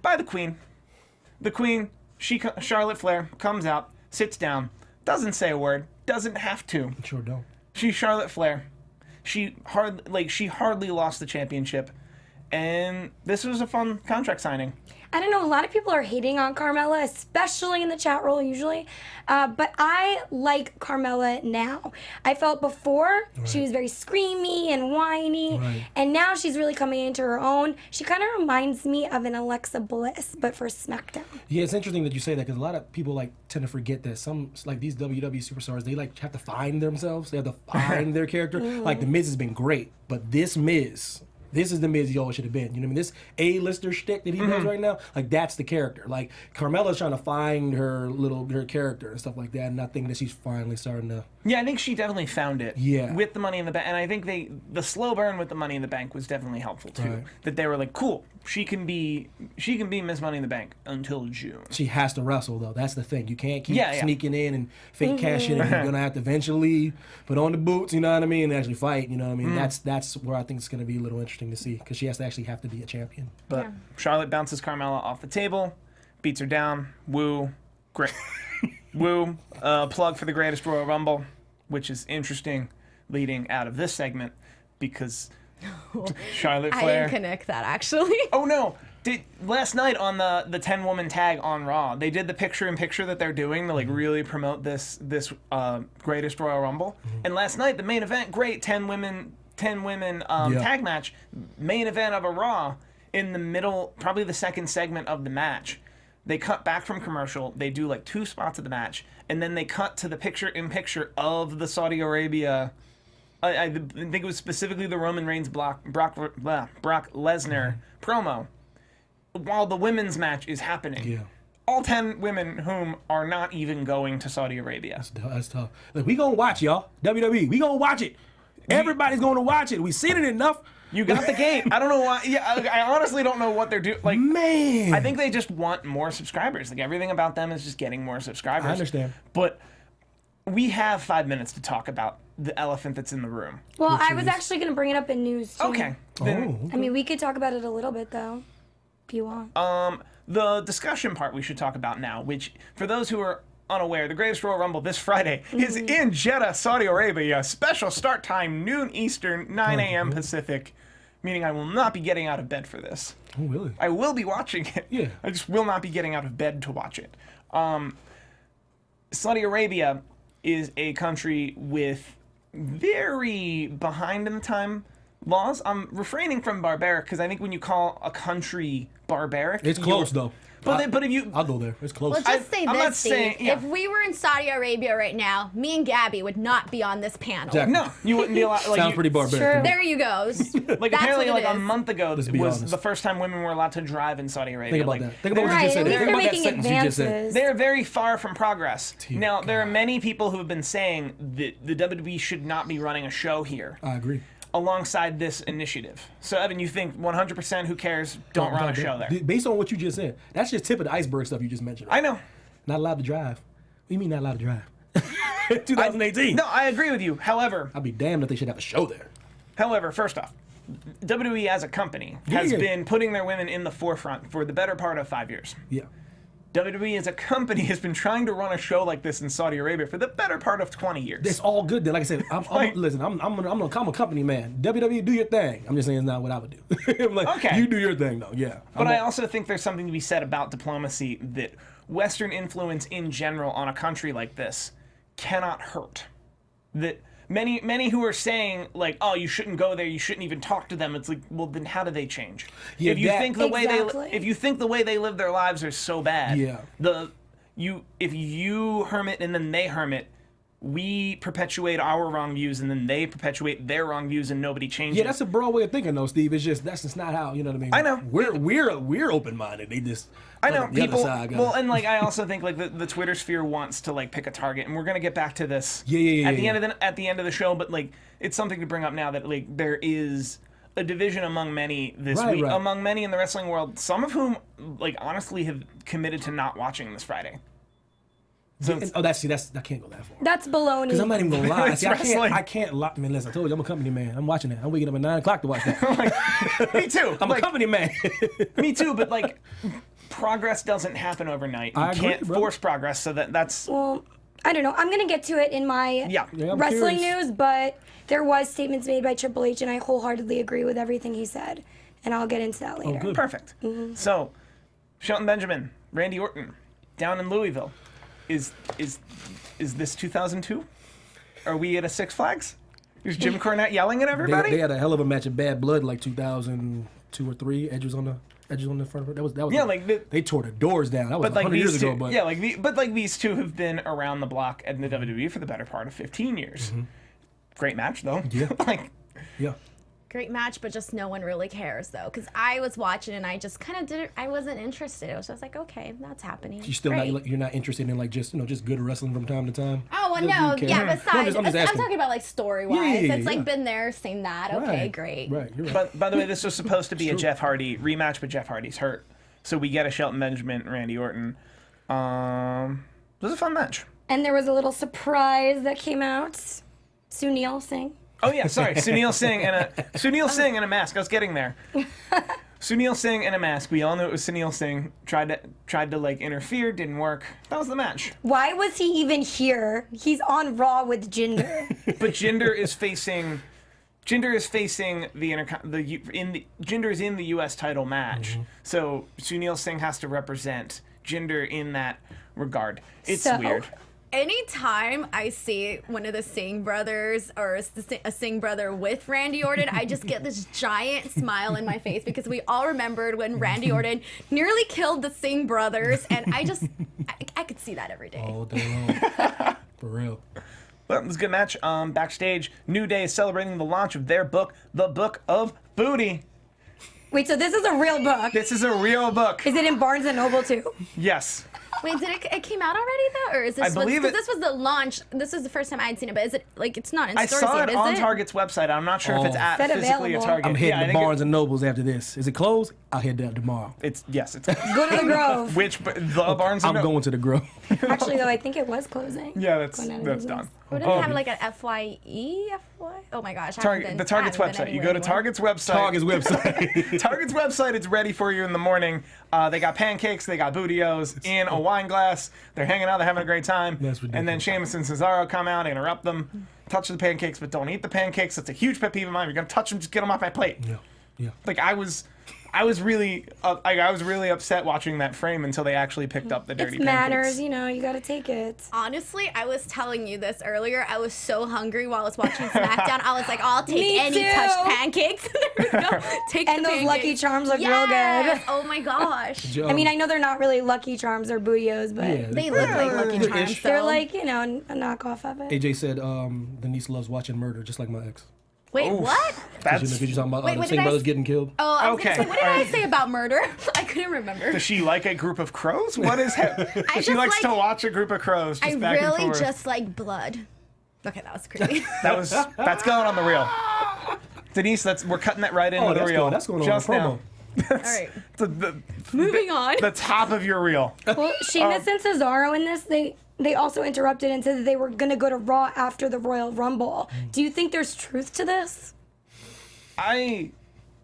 by the Queen. The Queen, Charlotte Flair, comes out, sits down, doesn't say a word, doesn't have to. Sure don't. She's Charlotte Flair. she hardly lost the championship, and this was a fun contract signing. I don't know, a lot of people are hating on Carmella, especially in the chat roll usually, but I like Carmella now. I felt before she was very screamy and whiny, and now she's really coming into her own. She kind of reminds me of an Alexa Bliss, but for SmackDown. Yeah, it's interesting that you say that because a lot of people tend to forget that some these WWE superstars, they have to find themselves. They have to find their character. Like the Miz has been great, but this Miz. This is the Miz he always should have been. You know what I mean? This A-lister shtick that he does right now, that's the character. Like, Carmella's trying to find her character and stuff like that, and I think that she's finally starting to... Yeah, I think she definitely found it. Yeah. With the Money in the Bank. And I think the slow burn with the Money in the Bank was definitely helpful, too. Right. That they were like, cool, she can be Miss Money in the Bank until June. She has to wrestle, though. That's the thing. You can't keep sneaking in and fake cashing in. You're going to have to eventually put on the boots, you know what I mean, and actually fight, you know what I mean? That's where I think it's going to be a little interesting to see, because she has to actually have to be a champion. But Charlotte bounces Carmella off the table, beats her down. Woo. Great. Woo. Plug for the greatest Royal Rumble, which is interesting leading out of this segment because Charlotte Flair... I didn't connect that, actually. Oh, no. Last night on the 10-woman tag on Raw, they did the picture-in-picture that they're doing to really promote this greatest Royal Rumble. And last night, the main event, great 10-woman tag match, main event of a Raw, in the middle, probably the second segment of the match. They cut back from commercial, they do 2 spots of the match, and then they cut to the picture-in-picture of the Saudi Arabia. I think it was specifically the Roman Reigns Brock Lesnar promo, while the women's match is happening. Yeah. All 10 women whom are not even going to Saudi Arabia. That's tough. Look, we gonna watch, y'all. WWE, we gonna watch it. Everybody's gonna watch it. We've seen it enough. You got the game. I don't know why. Yeah, I honestly don't know what they're doing. Man, I think they just want more subscribers. Everything about them is just getting more subscribers. I understand. But we have 5 minutes to talk about the elephant that's in the room. Well, I was actually going to bring it up in news, too. Okay. Then, I mean, we could talk about it a little bit, though, if you want. The discussion part we should talk about now, which, for those who are unaware, the Greatest Royal Rumble this Friday is in Jeddah, Saudi Arabia. Special start time, noon Eastern, 9 a.m. Pacific, meaning I will not be getting out of bed for this. Oh, really? I will be watching it. Yeah. I just will not be getting out of bed to watch it. Saudi Arabia is a country with very behind in the time laws. I'm refraining from barbaric because I think when you call a country barbaric, it's close though. But if you, I'll go there. It's close. Let's just say I'm this, not Steve. saying- yeah. If we were in Saudi Arabia right now, me and Gabby would not be on this panel. Exactly. no, you wouldn't be allowed. Sounds pretty barbaric. True. There you go. Apparently, what it a is. month ago was be honest. the first time women were allowed to drive in Saudi Arabia. Think about that. Think about what you Right, just said. at least Think they're about that making sentence you just said. advances. They're very far from progress. Dear Now, there are God. many people who have been saying that the WWE should not be running a show here I agree. alongside this initiative. So, Evan, you think 100% who cares, don't run a show there? Based on what you just said, that's just tip of the iceberg stuff you just mentioned. I know. Not allowed to drive. What do you mean not allowed to drive? 2018. No, I agree with you. However, I'd be damned if they should have a show there. first off, WWE as a company has been putting their women in the forefront for the better part of 5 years. Yeah. WWE as a company has been trying to run a show like this in Saudi Arabia for the better part of 20 years. It's all good. Then, like I said, listen. I'm a company man. WWE, do your thing. I'm just saying it's not what I would do. I'm like, Okay. You do your thing though. Yeah. But I also think there's something to be said about diplomacy, that Western influence in general on a country like this cannot hurt. That many who are saying oh, you shouldn't go there, you shouldn't even talk to them. It's like, well, then how do they change? Yeah, if you think the way they live their lives are so bad, if you hermit and then they hermit, we perpetuate our wrong views and then they perpetuate their wrong views and nobody changes. Yeah, that's a broad way of thinking though, Steve. It's just that's just not how, you know what I mean? I know. We're open minded. They just I know the people. other side Well, and I also think the Twitter sphere wants to pick a target, and we're gonna get back to this. At the end of the show, but it's something to bring up now that there is a division among many this week, among many in the wrestling world, some of whom honestly have committed to not watching this Friday. So that's I can't go that far. That's baloney. Because I'm not even gonna lie. It's See, wrestling. I can't lie. I mean, listen, I told you I'm a company man. I'm watching that. I'm waking up at 9 o'clock to watch that. Me too. I'm a company man. Me too, but progress doesn't happen overnight. You I agree, can't bro. force progress, so that's. Well, I don't know. I'm going to get to it in my I'm wrestling curious. news, but there was statements made by Triple H, and I wholeheartedly agree with everything he said. And I'll get into that later. good. Perfect. So, Shelton Benjamin, Randy Orton, down in Louisville. Is this 2002? Are we at a Six Flags? Is Jim Cornette yelling at everybody? They had a hell of a match of Bad Blood like 2002 or 3. Edge was on the front. That was Yeah, like they tore the doors down. That was but like 100 these years two, ago. But yeah, like these two have been around the block in the WWE for the better part of 15 years. Great match though. Yeah. Like yeah. Great match, but just no one really cares though. Because I was watching and I just kind of didn't. I wasn't interested. It was just like, okay, that's happening. You still Great. not you're not interested in like just good wrestling from time to time. Oh well, You no, care. yeah. No, Besides, I'm just I'm asking. talking about like story wise. Yeah, It's like yeah. been there, seen that. Okay, Right. great. Right. You're right. But by the way, this was supposed to be a True. Jeff Hardy rematch, but Jeff Hardy's hurt. So we get a Shelton Benjamin, Randy Orton. It was a fun match. And there was a little surprise that came out. Sunil Singh. Oh yeah, sorry. Sunil Singh in a mask. I was getting there. Sunil Singh in a mask. We all knew it was Sunil Singh. Tried to like interfere, didn't work. That was the match. Why was he even here? He's on Raw with Jinder. But Jinder is facing Jinder is in the U.S. title match. So Sunil Singh has to represent Jinder in that regard. It's So- weird. Anytime I see one of the Singh brothers or a Singh brother with Randy Orton, I just get this giant smile in my face because we all remembered when Randy Orton nearly killed the Singh brothers, and I could see that every day. All day long. For real. Well, it was a good match. Backstage, New Day is celebrating the launch of their book, The Book of Booty. Wait, so this is a real book? This is a real book. Is it in Barnes and Noble too? Yes. Wait, did it came out already though, or is this? I believe it- This was the launch. This was the first time I'd seen it, but is it like it's not in I stores saw yet? it Is on it? Target's website. I'm not sure if it's Oh. at Is that physically a available? Target. I'm heading I to think Barnes and Nobles after this. Is it closed? I'll head there tomorrow. It's yes. It's Go to the Grove. the Barnes and I'm Noble. going to the Grove. Actually, though, I think it was closing. Yeah, that's Going out of that's business. done. What do they have like an FYE? Oh my gosh! I haven't been- The Target's I haven't been website. You go to anywhere Target's website. Target's website. Target's website. It's ready for you in the morning. They got pancakes. They got bootios in a wine glass. They're hanging out. They're having a great time. That's ridiculous. And then Sheamus and Cesaro come out, interrupt them, touch the pancakes, but don't eat the pancakes. That's a huge pet peeve of mine. You're gonna touch them, just get them off my plate. Yeah. Yeah. Like I was really upset watching that frame until they actually picked up the dirty It's manners, pancakes. you gotta take it. Honestly, I was telling you this earlier. I was so hungry while I was watching SmackDown. I was like, I'll take Me any too. touched pancakes. There we go. Take And the those Lucky pancakes. Charms look real Yes! good. Oh my gosh. I mean, I know they're not really Lucky Charms or Bootios, but Yeah, They look like Lucky they're Charms. ish. they're though. like, a knockoff of it. AJ said Denise loves watching murder, just like my ex. Wait, Oof. what? That's. Because you're talking about Wait, the what Singh did I brothers s- getting killed. Oh, I was Okay. gonna say, what did I say about murder? I couldn't remember. Does she like a group of crows? What is it? She just likes like- to watch a group of crows just I back and really forth. just like blood. Okay, that was creepy. That's going on the reel. Denise, we're cutting that right into the reel. That's going on just the promo. now. All right, The moving on. the top of your reel. Well, Sheamus and Cesaro in this, they also interrupted and said that they were going to go to Raw after the Royal Rumble. Do you think there's truth to this? I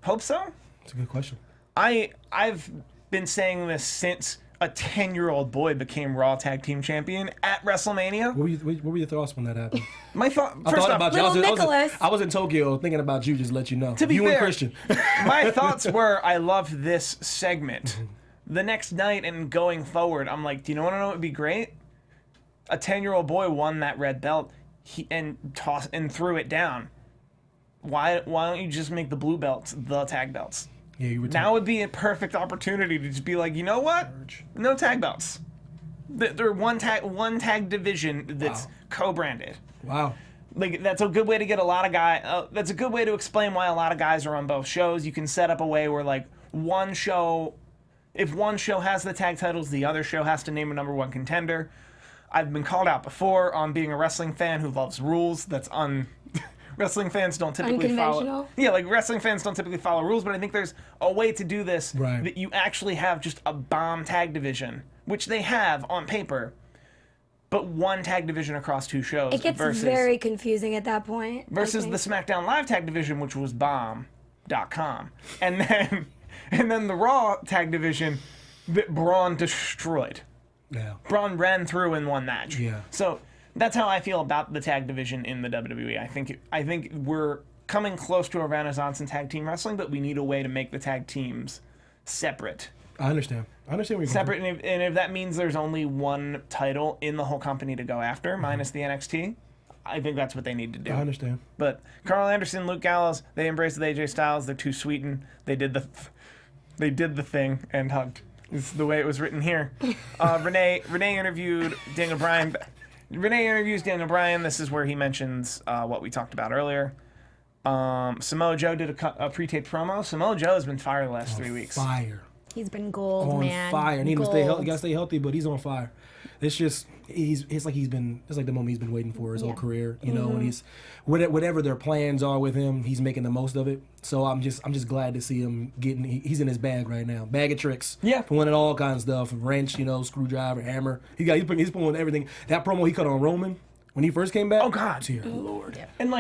hope so. That's a good question. I've been saying this since a 10-year-old boy became Raw Tag Team Champion at WrestleMania. What were your thoughts when that happened? My thought. I First thought off, about you. Little Nicholas. I was in Tokyo thinking about you, just to let you know. To be you fair, and Christian. my thoughts were I loved this segment. The next night and going forward, I'm like, do you know what would be great? A 10-year-old boy won that red belt and threw it down. Why don't you just make the blue belts the tag belts? Yeah, you were Now would be a perfect opportunity to just be like, you know what? No tag belts. They're one tag division that's co-branded. Wow. Like that's a good way to get a lot of guys. That's a good way to explain why a lot of guys are on both shows. You can set up a way where like one show, if one show has the tag titles, the other show has to name a number one contender. I've been called out before on being a wrestling fan who loves rules. Wrestling fans don't typically follow. Unconventional? Yeah, like wrestling fans don't typically follow rules, but I think there's a way to do this Right. that you actually have just a bomb tag division, which they have on paper, but one tag division across two shows. It gets versus, very confusing at that point. I versus the think. SmackDown Live tag division, which was bomb.com, and then the Raw tag division that Braun destroyed. Yeah. Braun ran through in one match. Yeah. So that's how I feel about the tag division in the WWE. I think we're coming close to a renaissance in tag team wrestling, but we need a way to make the tag teams separate. I understand where you're coming Separate, and if that means there's only one title in the whole company to go after, minus the NXT, I think that's what they need to do. I understand. But Carl Anderson, Luke Gallows, they embraced the AJ Styles. They're too sweetened. They did the thing and hugged. It's the way it was written here. Renee interviewed Daniel Bryan. Renee interviews Daniel Bryan. This is where he mentions what we talked about earlier. Samoa Joe did a pre-taped promo. Samoa Joe has been fired the last 3 weeks. Fire. He's been gold, On man. fire. Need him to stay healthy. Gold. Gotta stay healthy, but he's on fire. It's just it's like the moment he's been waiting for his whole career. You know, and he's whatever their plans are with him, he's making the most of it. So I'm just glad to see him he's in his bag right now. Bag of tricks. Yeah. Pulling in all kinds of stuff. Wrench, screwdriver, hammer. He's pulling everything. That promo he cut on Roman when he first came back. Oh God. Dear Lord. Yeah. And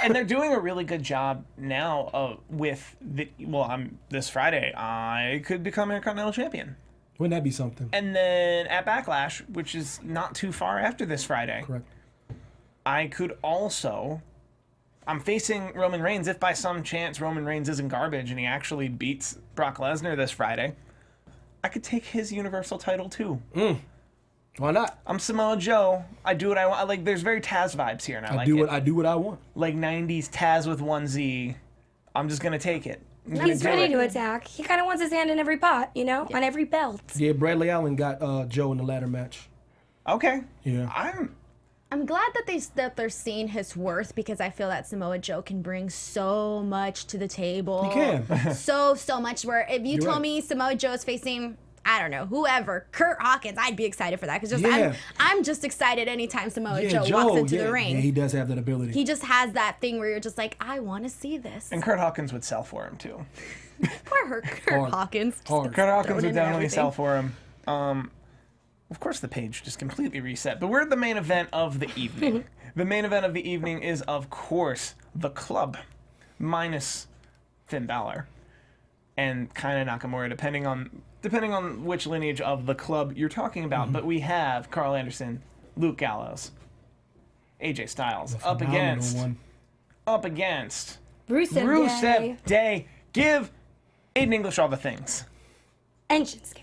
and they're doing a really good job now with this Friday I could become Intercontinental Champion. Wouldn't that be something? And then at Backlash, which is not too far after this Friday, Correct. I could also. I'm facing Roman Reigns. If by some chance Roman Reigns isn't garbage and he actually beats Brock Lesnar this Friday, I could take his Universal title too. Why not? I'm Samoa Joe. I do what I want. Like, there's very Taz vibes here, and I do what I want. Like 90s Taz with one Z. I'm just gonna take it. He's ready to attack. He kind of wants his hand in every pot, on every belt. Yeah, Bradley Allen got Joe in the ladder match. Okay. Yeah. I'm glad that they're seeing his worth, because I feel that Samoa Joe can bring so much to the table. He can. so much. Where if you You're told right. me Samoa Joe's facing, I don't know, whoever, Kurt Hawkins, I'd be excited for that, because Yeah. I'm just excited anytime Samoa Yeah, Joe walks into the ring. Yeah, he does have that ability. He just has that thing where you're just like, I want to see this. And Kurt Hawkins would sell for him too. Poor Kurt Hawkins. Just Hard. Kurt Hawkins throwing would in definitely everything. sell for him. Of course, the page just completely reset. But we're at the main event of the evening. The main event of the evening is, of course, the Club, minus Finn Balor and kind of Nakamura, depending on which lineage of the Club you're talking about. But we have Carl Anderson, Luke Gallows, AJ Styles up against Rusev Day. Give Aiden English all the things. and Shinsuke.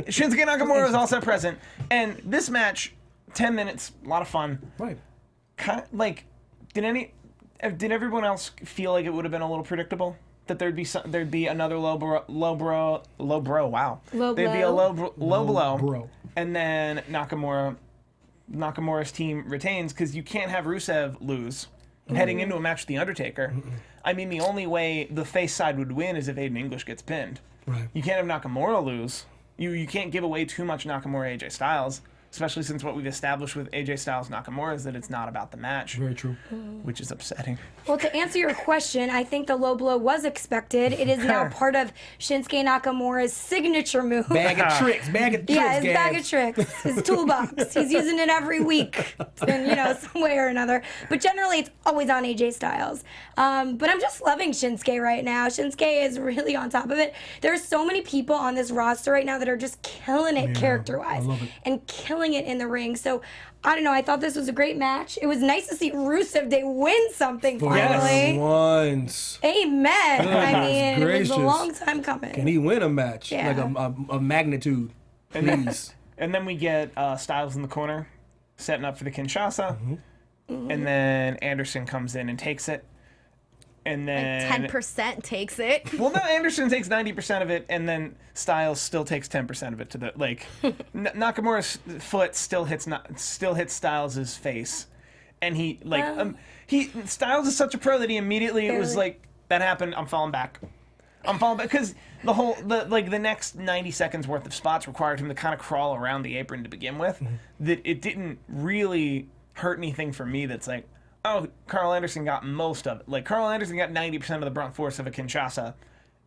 Shinsuke Nakamura is also present, and this match, 10 minutes, a lot of fun. Right. Did everyone else feel like it would have been a little predictable? That there'd be another low blow. Wow. There'd be a low blow, bro. and then Nakamura's team retains, because you can't have Rusev lose heading into a match with The Undertaker. I mean, the only way the face side would win is if Aiden English gets pinned. Right. You can't have Nakamura lose. You can't give away too much Nakamura AJ Styles, especially since what we've established with AJ Styles Nakamura is that it's not about the match, Very true. which is upsetting. Well, to answer your question, I think the low blow was expected. It is now part of Shinsuke Nakamura's signature move. Bag of tricks. Bag of tricks. Yeah, his bag of Gabs. tricks, his toolbox. He's using it every week, in some way or another. But generally, it's always on AJ Styles. But I'm just loving Shinsuke right now. Shinsuke is really on top of it. There's so many people on this roster right now that are just killing it character-wise I love it. and killing it in the ring. So I don't know. I thought this was a great match. It was nice to see Rusev Day win something finally. Once. Amen. I mean, it was gracious. a long time coming. Can he win a match? Yeah. Like a magnitude. Please. And then we get Styles in the corner, setting up for the Kinshasa, and then Anderson comes in and takes it. And then 10% takes it. Well, no, Anderson takes 90% of it, and then Styles still takes 10% of it to the Nakamura's foot still hits Styles' face, and Styles is such a pro that he immediately was like, "That happened. I'm falling back." Because the next 90 seconds worth of spots required him to kind of crawl around the apron to begin with. That it didn't really hurt anything for me. That's like, oh, Carl Anderson got most of it. Like, Carl Anderson got 90% of the brunt force of a Kinshasa,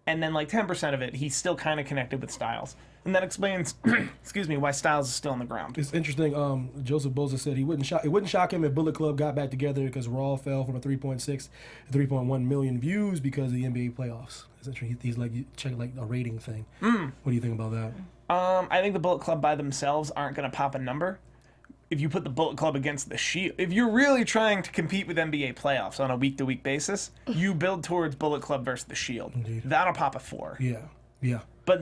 and then 10% of it, he's still kind of connected with Styles. And that explains, why Styles is still on the ground. It's interesting. Joseph Boza said it wouldn't shock him if Bullet Club got back together because Raw fell from a 3.6 to 3.1 million views because of the NBA playoffs. It's interesting. He's check a rating thing. What do you think about that? I think the Bullet Club by themselves aren't going to pop a number. If you put the Bullet Club against the Shield, if you're really trying to compete with NBA playoffs on a week-to-week basis, you build towards Bullet Club versus the Shield. Indeed. That'll pop a 4. Yeah. But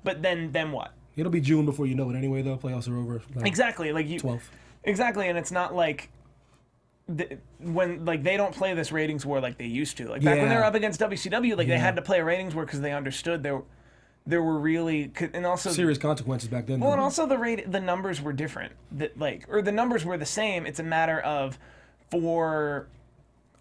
but then what? It'll be June before you know it anyway, though. Playoffs are over. Exactly. 12th. Exactly, and it's not like when they don't play this ratings war like they used to. Like back when they were up against WCW, they had to play a ratings war because they understood there were really, and also serious consequences back then. Well, and also the numbers were different. Or the numbers were the same. It's a matter of for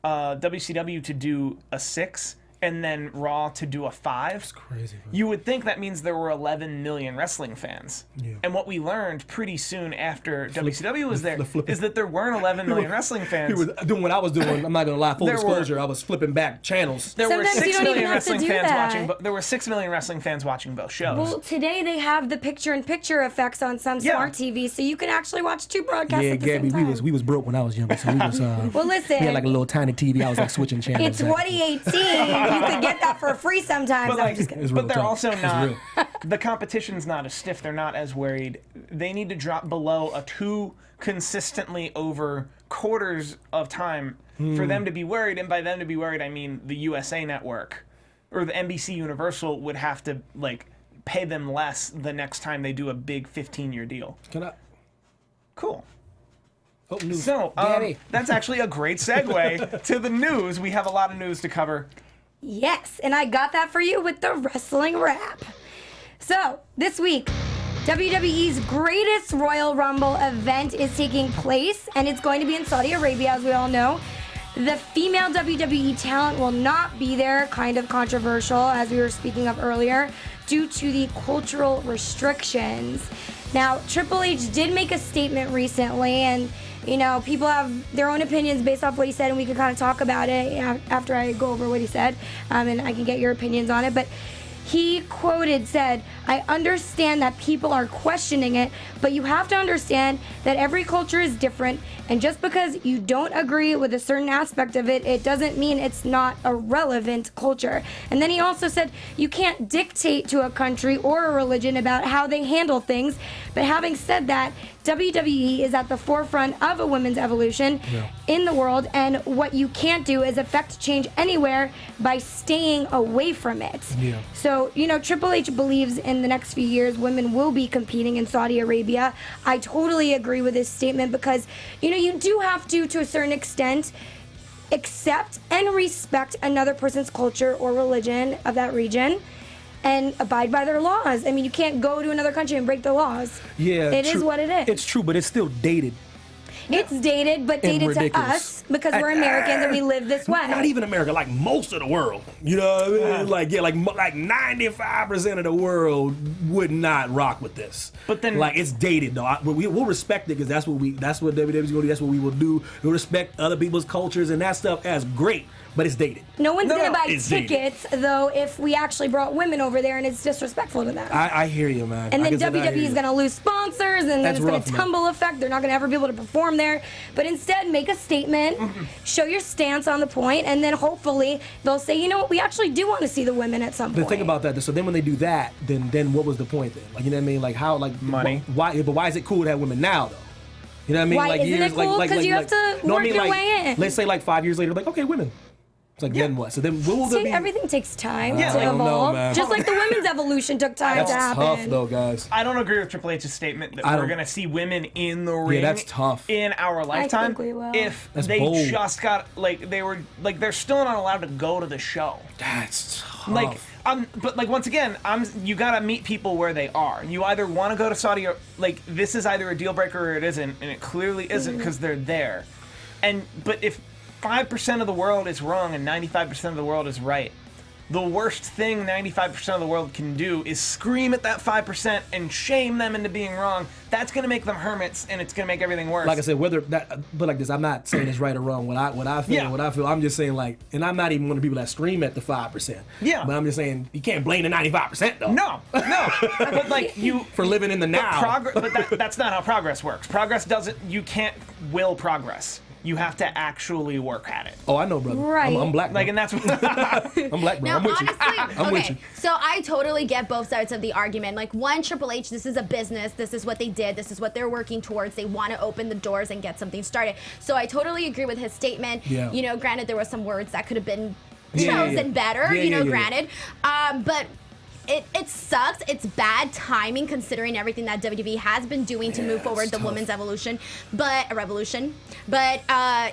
WCW to do a 6 and then Raw to do a 5. That's crazy. Man. You would think that means there were 11 million wrestling fans. Yeah. And what we learned pretty soon after WCW was there is that there weren't 11 million wrestling fans. We were doing what I was doing. I'm not gonna lie. Full disclosure, I was flipping back channels. There were Sometimes you 6 don't million even have to wrestling do fans that. watching. There were 6 million wrestling fans watching both shows. Well, today they have the picture-in-picture effects on some smart TV, so you can actually watch 2 broadcasts at the Gabby, same time. we was broke when I was younger, so we was. Well, listen. We had like a little tiny TV. I was like switching channels. It's 2018. You could get that for free sometimes. I'm just kidding. But they're also not. The competition's not as stiff. They're not as worried. They need to drop below a 2 consistently over quarters of time for them to be worried. And by them to be worried, I mean the USA Network or the NBC Universal would have to pay them less the next time they do a big 15-year deal. Can I? Cool. Oh, news. So that's actually a great segue to the news. We have a lot of news to cover. Yes, and I got that for you with the wrestling wrap. So, this week, WWE's greatest Royal Rumble event is taking place, and it's going to be in Saudi Arabia, as we all know. The female WWE talent will not be there, kind of controversial, as we were speaking of earlier, due to the cultural restrictions. Now, Triple H did make a statement recently, and people have their own opinions based off what he said, and we can kind of talk about it after I go over what he said, and I can get your opinions on it. But he said, "I understand that people are questioning it, but you have to understand that every culture is different, and just because you don't agree with a certain aspect of it, it doesn't mean it's not a relevant culture." And then he also said, "You can't dictate to a country or a religion about how they handle things, but having said that, WWE is at the forefront of a women's evolution in the world, and what you can't do is affect change anywhere by staying away from it." Yeah. So, Triple H believes in the next few years women will be competing in Saudi Arabia. I totally agree with this statement because, you do have to a certain extent, accept and respect another person's culture or religion of that region and abide by their laws. I mean, you can't go to another country and break the laws. Yeah, it is what it is. It's true, but it's still dated. It's dated, but dated to us because we're Americans and we live this way. Not even America, like most of the world. You know what I mean? Like 95% of the world would not rock with this. But then, it's dated though. We'll respect it because that's what WWE's gonna do. That's what we will do. We'll respect other people's cultures and that stuff as great. But it's dated. No one's going to buy tickets, though, if we actually brought women over there, and it's disrespectful to them. I hear you, man. And then WWE is going to lose sponsors, and then it's going to tumble effect. They're not going to ever be able to perform there. But instead, make a statement, show your stance on the point, and then hopefully they'll say, you know what, we actually do want to see the women at some point. But think about that. So then when they do that, then what was the point then? You know what I mean? Like how, money. Why? But why is it cool to have women now, though? You know what I mean? Why isn't it cool? Because you have to work your way in. Let's say 5 years later, okay, women. It's then what? So then what will there be? Everything takes time to don't evolve. know, Just like the women's evolution took time to happen. That's tough, though, guys. I don't agree with Triple H's statement that we're going to see women in the ring. Yeah, that's tough. In our lifetime. I think we will. If that's they bold. just got, they're still not allowed to go to the show. That's tough. But once again, you gotta meet people where they are. You either want to go to Saudi, or this is either a deal breaker or it isn't, and it clearly isn't because they're there. But if 5% of the world is wrong and 95% of the world is right, the worst thing 95% of the world can do is scream at that 5% and shame them into being wrong. That's gonna make them hermits, and it's gonna make everything worse. Like I said, I'm not saying it's right or wrong. What I feel, I'm just saying and I'm not even one of the people that scream at the 5%. Yeah. But I'm just saying you can't blame the 95% though. No. But you for living in the now. But that's not how progress works. You can't will progress. You have to actually work at it. Oh, I know, brother. Right. I'm black. Bro. Like, and that's what I'm black, bro. No, I'm with you. honestly, I'm with okay. you. So I totally get both sides of the argument. Like, one, Triple H, this is a business. This is what they did. This is what they're working towards. They want to open the doors and get something started. So I totally agree with his statement. Yeah. You know, granted, there were some words that could have been Yeah, chosen better. Yeah, you know, yeah. granted, but. It sucks. It's bad timing considering everything that WWE has been doing to move forward the tough. women's revolution. But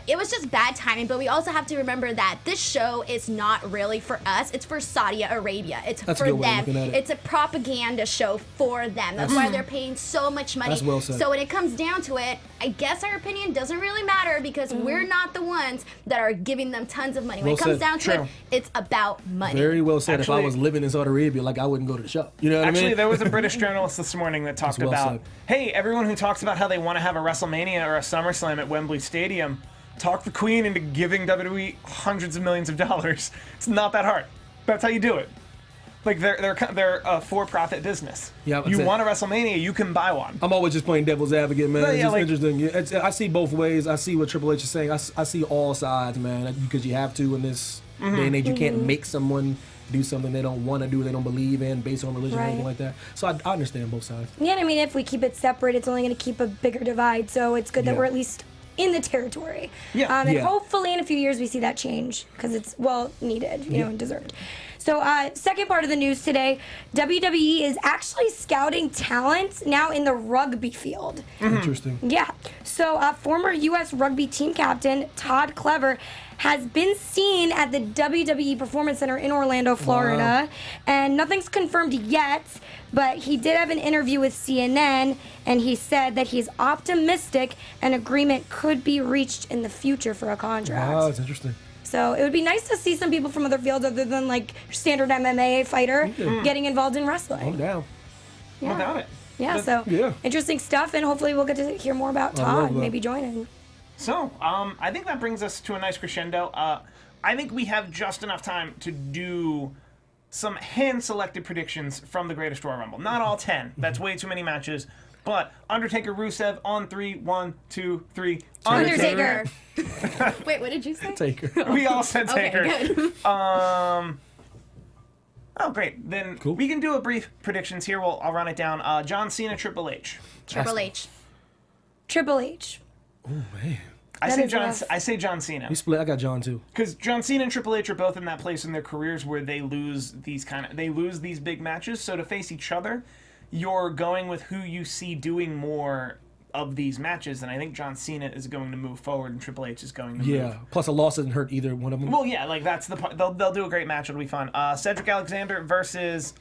it was just bad timing. But we also have to remember that this show is not really for us. It's for Saudi Arabia. It's That's a for good way of them. looking at it. It's a propaganda show for them. That's why they're paying so much money. That's well said. So when it comes down to it, I guess our opinion doesn't really matter because we're not the ones that are giving them tons of money. When Well it comes said. down to True. it, it's about money. Very well said. Actually- if I was living in Saudi Arabia, like I wouldn't go to the show. You know what I Actually, mean? there was a British journalist this morning that talked well about, said. hey, everyone who talks about how they want to have a WrestleMania or a SummerSlam at Wembley Stadium, talk the Queen into giving WWE hundreds of millions of dollars. It's not that hard. That's how you do it. Like, they're a for-profit business. Yeah, you that's it. want a WrestleMania, you can buy one. I'm always just playing devil's advocate, man. No, It's yeah, just like- interesting. I see both ways. I see what Triple H is saying. I see all sides, man, because you have to in this day and age. You can't make someone do something they don't want to do, they don't believe in, based on religion or anything Right. like that. So I understand both sides. Yeah, and I mean, if we keep it separate, it's only going to keep a bigger divide. So it's good that Yeah. we're at least in the territory. Yeah. And Yeah. hopefully in a few years we see that change because it's well needed, you know, and deserved. So second part of the news today, WWE is actually scouting talent now in the rugby field. Interesting. Yeah. So former U.S. rugby team captain Todd Clever has been seen at the WWE Performance Center in Orlando, Florida. And nothing's confirmed yet, but he did have an interview with CNN, and he said that he's optimistic an agreement could be reached in the future for a contract. Wow, that's interesting. So it would be nice to see some people from other fields other than like standard MMA fighter getting involved in I'm wrestling. down. Yeah. Without it. Yeah, so Yeah. interesting stuff, and hopefully we'll get to hear more about love Todd, that. maybe joining. So, I think that brings us to a nice crescendo. I think we have just enough time to do some hand-selected predictions from the Greatest Royal Rumble. Not all 10. That's way too many matches. But Undertaker, Rusev on 3. 1, 2, 3. Undertaker. Wait, what did you say? Taker. We all said Taker. Okay, good. Oh, great. Then Cool. we can do a brief predictions here. I'll run it down. John Cena, Triple H. Triple H. Triple H. Oh man. That is rough. I say John Cena. We split. I got John too. Because John Cena and Triple H are both in that place in their careers where they lose these big matches. So to face each other, you're going with who you see doing more of these matches, and I think John Cena is going to move forward, and Triple H is going to Yeah. move. Plus a loss doesn't hurt either one of them. Well, yeah, like that's the part. They'll do a great match. It'll be fun. Cedric Alexander versus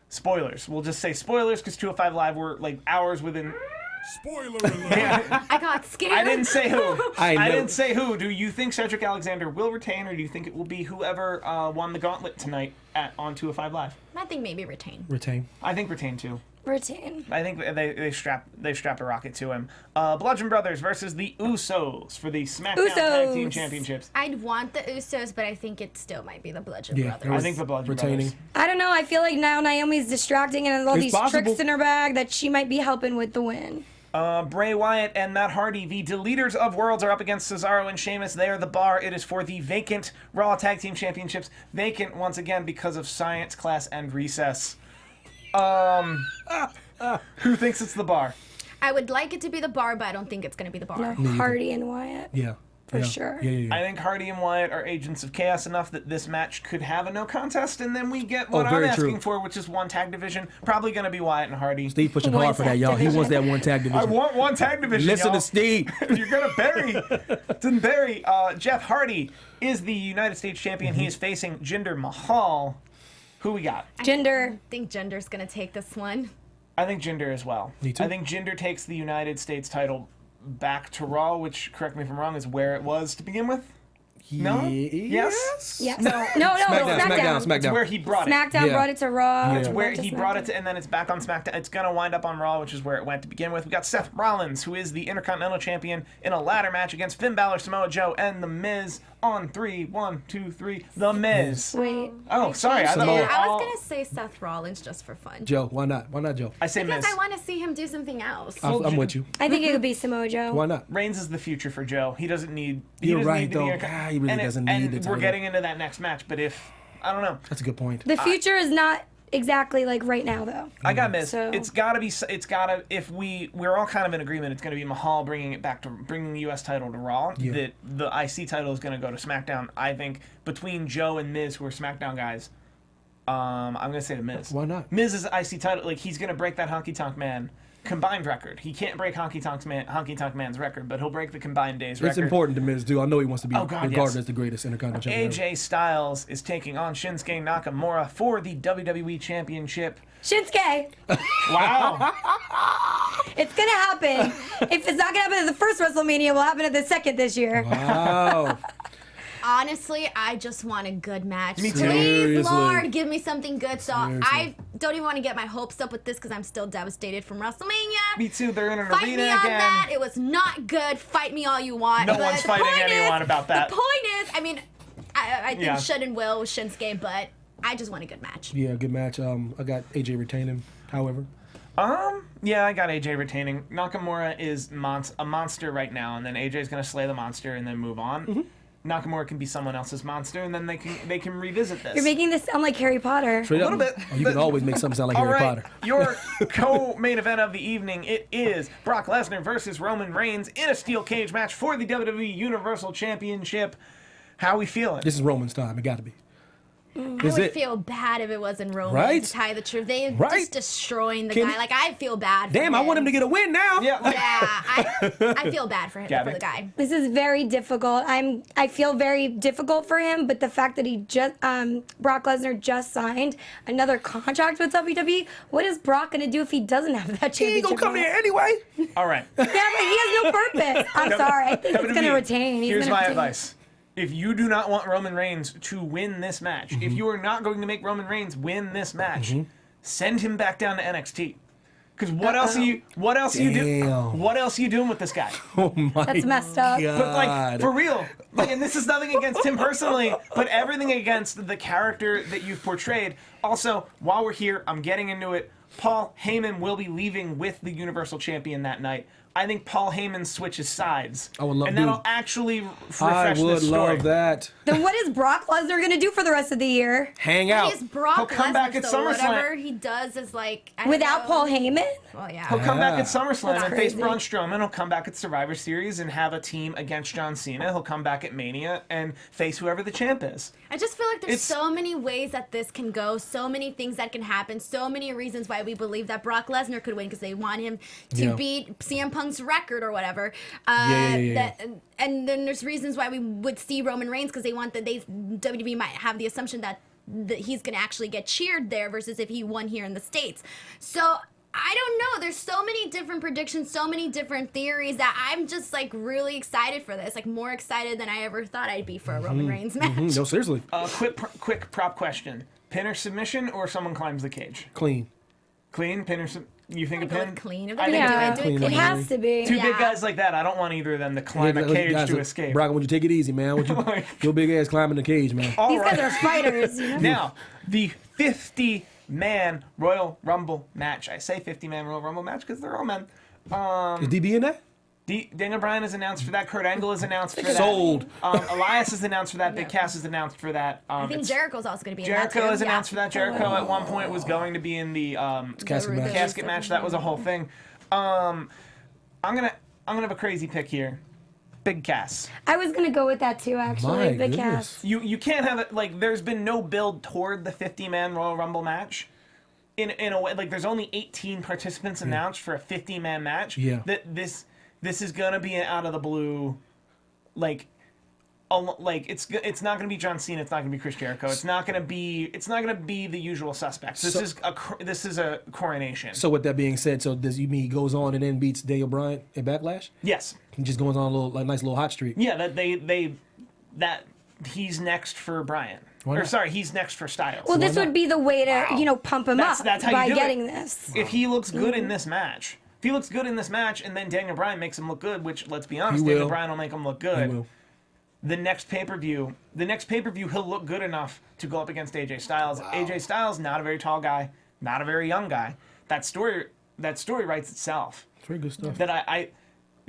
spoilers. We'll just say spoilers because 205 Live were like hours within. Spoiler alert. Yeah. I got scared. I didn't say who. I know. didn't say who. Do you think Cedric Alexander will retain, or do you think it will be whoever won the gauntlet tonight on 205 Live? I think maybe retain. Retain. I think retain too. Retain. I think they strap a rocket to him. Bludgeon Brothers versus the Usos for the SmackDown Tag Team Usos. Championships. I'd want the Usos, but I think it still might be the Bludgeon Yeah. Brothers. I think the Bludgeon Retaining. Brothers. I don't know. I feel like now Naomi's distracting and has all It's these possible. tricks in her bag that she might be helping with the win. Bray Wyatt and Matt Hardy, the Deleters of Worlds, are up against Cesaro and Sheamus. They are the bar. It is for the vacant Raw Tag Team Championships. Vacant once again because of Science Class and Recess. Who thinks it's the bar? I would like it to be the bar, but I don't think it's going to be the bar. No, Hardy and Wyatt. Yeah. For yeah. sure. Yeah. I think Hardy and Wyatt are agents of chaos enough that this match could have a no contest, and then we get what I'm very asking true. for, which is one tag division. Probably going to be Wyatt and Hardy. Steve pushing One hard for that, tag y'all. He division. wants that one tag I division. want one tag division. Listen y'all. to Steve. If you're gonna bury Jeff Hardy is the United States champion. He is facing Jinder Mahal. Who we got? Gender. I think Jinder's going to take this one. I think Jinder as well. Me too. I think Jinder takes the United States title back to Raw, which, correct me if I'm wrong, is where it was to begin with. No? Yes? Yes. No. No, SmackDown. It's where he brought it. SmackDown Yeah. brought it to Raw. Yeah. It's where went to he brought it SmackDown. to, and then it's back on SmackDown. It's gonna wind up on Raw, which is where it went to begin with. We got Seth Rollins, who is the Intercontinental Champion, in a ladder match against Finn Balor, Samoa Joe, and The Miz. On 3, 1, 2, 3. The Miz. Wait. Oh, sorry. I thought Samoa. I was gonna say Seth Rollins just for fun. Joe, why not? Why not Joe? I say Because Miz. I want to see him do something else. I'm with you. I think it could be Samoa Joe. Why not? Reigns is the future for Joe. He doesn't need. You're doesn't right, need to be though. a- God, he really doesn't need and the we're title. getting into that next match, but if I don't know, That's a good point. The future is not exactly like right now, though. I got Miz. So- It's gotta be. It's gotta. If we're all kind of in agreement, it's gonna be Mahal bringing the U.S. title to Raw. Yeah. That the IC title is gonna go to SmackDown. I think between Joe and Miz, who are SmackDown guys, I'm gonna say the Miz. Why not? Miz's IC title, like he's gonna break that Honky Tonk Man combined record. He can't break Honky Tonk Man's record, but he'll break the combined days record. It's important to Miz, too. I know he wants to be Oh, God, regarded yes. as the greatest Intercontinental Champion. AJ Styles is taking on Shinsuke Nakamura for the WWE Championship. Shinsuke, Wow. it's gonna happen. If it's not gonna happen at the first WrestleMania, it will happen at the second this year. Wow. Honestly, I just want a good match. Me too. Please, Seriously. Lord, give me something good. So Seriously. I don't even want to get my hopes up with this because I'm still devastated from WrestleMania. Me too. They're in an Fight arena me on again. that. It was not good. Fight me all you want. No but one's the fighting point anyone about that. The point is, I mean, I think Yeah. should and will with Shinsuke, but I just want a good match. Yeah, good match. I got AJ retaining, however. Yeah, I got AJ retaining. Nakamura is a monster right now, and then AJ's gonna slay the monster and then move on. Mm-hmm. Nakamura can be someone else's monster, and then they can revisit this. You're making this sound like Harry Potter. Straight A up. little bit. Oh, you can always make something sound like All Harry right, Potter. your co-main event of the evening, it is Brock Lesnar versus Roman Reigns in a steel cage match for the WWE Universal Championship. How we feeling? This is Roman's time. It got to be. I Is would it? feel bad if it wasn't Roman. Right? To tell you the truth, they Right? just destroying the Can- guy. Like I feel bad. For Damn, I want him to get a win now. Yeah. Yeah, I feel bad for him, Gabby? for the guy. This is very difficult. I feel very difficult for him, but the fact that he just Brock Lesnar just signed another contract with WWE, what is Brock gonna do if he doesn't have that He ain't championship? gonna come match? here anyway. All right. Yeah, but he has no purpose. I'm sorry. I think he's gonna WWE, retain. He's Here's gonna my retain. advice. If you do not want Roman Reigns to win this match, Mm-hmm. if you are not going to make Roman Reigns win this match, send him back down to NXT. Because what else are you doing? Damn. What else are you doing with this guy? Oh my That's messed up. God. But like for real, like, and this is nothing against him personally, but everything against the character that you've portrayed. Also, while we're here, I'm getting into it. Paul Heyman will be leaving with the Universal Champion that night. I think Paul Heyman switches sides, I would love- and that'll dude, actually I refresh would this story. love that. Then what is Brock Lesnar gonna do for the rest of the year Hang out. He's Brock He'll come back Lesnar, at so SummerSlam. whatever he does is like I don't without know. Paul Heyman? Well, yeah. He'll come back Yeah. at SummerSlam That's and face crazy. Braun Strowman. He'll come back at Survivor Series and have a team against John Cena. He'll come back at Mania and face whoever the champ is. I just feel like there's It's- so many ways that this can go, so many things that can happen, so many reasons why we believe that Brock Lesnar could win because they want him to Yeah. beat CM Punk's record or whatever. Yeah. And then there's reasons why we would see Roman Reigns because they want that WWE might have the assumption that he's going to actually get cheered there versus if he won here in the States. So I don't know. There's so many different predictions, so many different theories that I'm just like really excited for this. Like more excited than I ever thought I'd be for a Roman Reigns match. No, seriously. Quick prop question: pin or submission, or someone climbs the cage? Clean. Clean pin or you think a Go with pin? clean. If I they're think gonna Yeah, do it, clean. do it it clean. has to be. Two big Yeah. guys like that. I don't want either of them to climb a cage to escape. Brock, would you take it easy, man? Would you, your big ass climbing the cage, man. All These right. guys are fighters, you know? Now, the 50-man Royal Rumble match. I say 50-man Royal Rumble match because they're all men. Is DB in that? Daniel Bryan is announced for that. Kurt Angle is announced for that. Sold. Elias is announced for that. Big Cass is announced for that. I think It's- Jericho's also going to be in that Jericho too. is announced for that. Jericho at one point was going to be in the Casket match. casket match. That was a whole thing. I'm gonna have a crazy pick here. Big Cass. I was gonna go with that too, actually. My Big goodness. Cass. You can't have it like there's been no build toward the 50-man Royal Rumble match. In a way, like there's only 18 participants announced for a 50-man match. Yeah. That this is gonna be an out of the blue, like it's not gonna be John Cena. It's not gonna be Chris Jericho. It's not gonna be the usual suspects. This is a coronation. So with that being said, so does you mean he goes on and then beats Daniel Bryan at Backlash? Yes. He just goes on a little, nice little hot streak. Yeah. That he's next for Bryan. Why Or not? sorry, he's next for Styles. Well, this not? would be the way to, pump him up That's how you by do getting it. this. If he looks good in this match, and then Daniel Bryan makes him look good, which let's be honest, He will. Daniel Bryan will make him look good. He will. the next pay-per-view he'll look good enough to go up against AJ Styles. Wow. AJ Styles, not a very tall guy, not a very young guy. That story writes itself. Very good stuff.